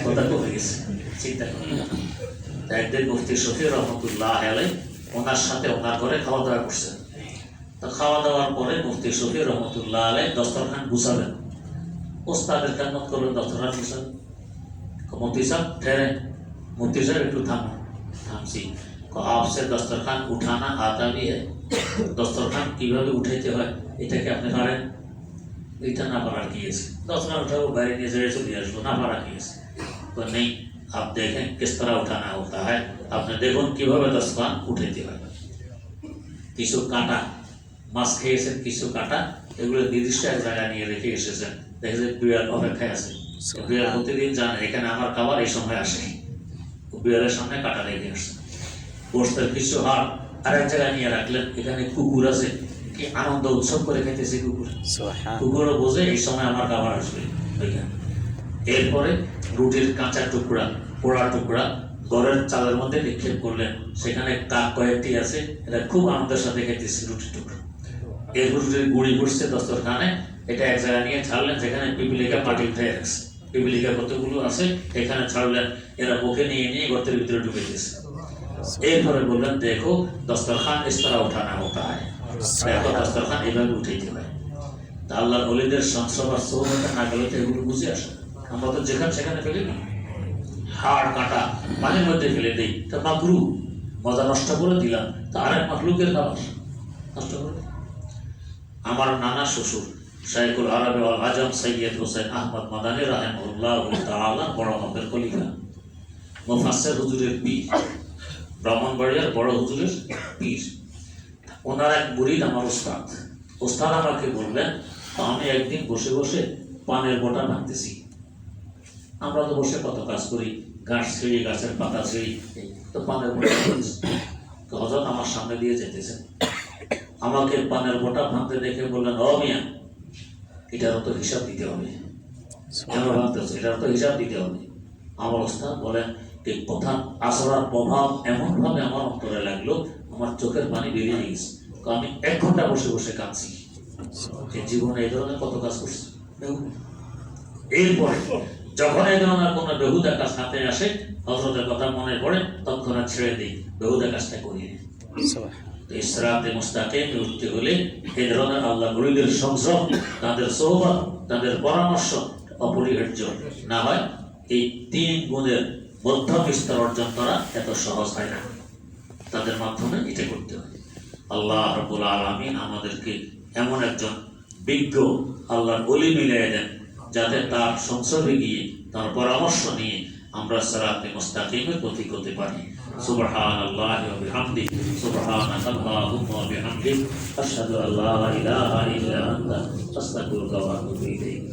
[SPEAKER 1] কথা কমে গেছে। চিন্তা করি একদিন মুফতি শফি রহমতুল্লাহ আলাইহি ওনার সাথে ওনার ঘরে খাওয়া দাওয়া করছেন। তো খাওয়া দাওয়ার পরে মুফতি শফি রহমতুল্লাহ আলাইহি দস্তরখান গুছাবেন, ওস্তাদের খেদমত করবেন, দস্তরখান গুছাবেন। मुफ्ती साहब ठहरे, मुफ्ती साहब एक থামছি, आपसे दस्तरखान उठाना आता भी है, दस्तरखान কিভাবে উঠাইতে হয় এটা কি আপনি পারেন? এটা না পারার কি আছে, দস্তরখান উঠাবো বাইরে নিয়ে যেয়ে চলে আসবো, না পারা কি আছে? তো নেই, आप देखें किस तरह उठाना होता है, আপনি দেখুন কিভাবে দস্তরখান উঠাইতে হয়। কিছু কাঁটা মাছ খেয়েছেন, কিছু কাঁটা এগুলো নির্দিষ্ট এক জায়গায় নিয়ে রেখে এসেছেন, দেখে যে বিড়াল অপেক্ষায় আছে, বিড়াল প্রতিদিন জানে এখানে আমার খাবার এই সময় আসে, বিড়ালের সামনে কাটা রেখে আসছে। গোস্তের কিছু হাড় আরেক জায়গায় নিয়ে রাখলেন, এখানে কুকুর আছে, কি আনন্দ উৎসব করে খেতেছে কুকুর, কুকুরও বোঝে এই সময় আমার খাবার আসবে ওইখানে। এরপরে রুটির কাঁচা টুকরা, পোড়া টুকরা ঘরের চালের মধ্যে নিক্ষেপ করলেন, সেখানে কাক কয়েকটি আছে, এটা খুব আনন্দের সাথে খেতেছে রুটির টুকরা। এই রুটির গুঁড়ি ঘুরছে দস্তরখানে, এটা এক জায়গায় নিয়ে ছাড়লেন, যেখানে পিপিলিকা মাটি উঠে রাখছে, পিপিলিকা কতগুলো আছে এখানে ছাড়লেন, এরা মুখে নিয়ে নিয়ে গর্তের ভিতরে ঢুকে দিয়েছে। এরপরে বললেন দেখো দস্তরখান ইস तरह उठाना होता है, দেখো দস্তরখান এভাবে উঠাইতে হয়। তা আল্লাহর ওলিদের সংসবার সোহবতে না গেলে তো এগুলো বুঝে আসে, আমরা তো যেখানে সেখানে ফেলি না, হাড় কাটা পানির মধ্যে ফেলে দিই, তা মাকরু, মজা নষ্ট করে দিলাম, তা আরেক মাকলুকের খাবার নষ্ট করে। আমার নানা শ্বশুর শাইখুল আরব ওয়াল আজম সৈয়দ হোসেন আহমদ মাদানী রাহিমাহুল্লাহ তাআলা বড় মাপের খলিফা, মুফাসসির হুজুরের পীর, ব্রাহ্মণবাড়িয়ার বড় হুজুরের পীর। ওনার এক মুরিদ আমার ওস্তাদ, ওস্তাদ আমাকে বললেন, আমি একদিন বসে বসে পানের বোটা ভাঙতেছি। আমরা তো বসে কত কাজ করি, গাছ ছিঁড়ি, গাছের পাতা ছিঁড়ি, তো পানের বোটা তো হযরত আমার সামনে দিয়ে যেতেছেন, আমাকে পানের বোটা ভাঙতে দেখে বললেন, ও মিয়া এটারও তো হিসাব দিতে হবে, কেন ভাঙতেছে, এটারও তো হিসাব দিতে হবে। আমার ওস্তাদ বলেন এই কথা আসরার প্রভাব এমন ভাবে আমার অন্তরে লাগলো, আমার চোখের পানি বেরিয়ে গেছে, আমি 1 ঘন্টা বসে বসে কাঁদছি। জীবনে এই ধরনের কত কাজ করছি। এরপরে যখন এই ধরনের কোনো বেহুদা কাজ হাতে আসে, হযরতের কথা মনে পড়ে, তৎক্ষণাৎ ছেড়ে দিই, বেহুদা কাজটা করিয়ে। ইসরাতে মুস্তাকিমে উঠতে হলে এই ধরনের আল্লাহ ওলিদের সংসর্গ, তাদের সোহবত, তাদের পরামর্শ অপরিহার্য, না হয় এই 3 গুণের মধ্যম স্তর অর্জন করা এত সহজ হয় না, তাদের মাধ্যমে এটা করতে হয়। আল্লাহ রাব্বুল আলামিন আমাদেরকে এমন একজন বিজ্ঞ আল্লাহর ওলি মিলিয়ে দেন, যাতে তার সংসর্গে গিয়ে তার পরামর্শ নিয়ে আমরা সিরাতে মুস্তাকিমের পথিক হতে পারি। সুবহানাল্লাহি ওয়া বিহামদিহি, সুবহানাকাল্লাহুম্মা ওয়া বিহামদিক, আশহাদু আল্লা ইলাহা ইল্লা আনতা, আস্তাগফিরুকা ওয়া আতুবু ইলাইক।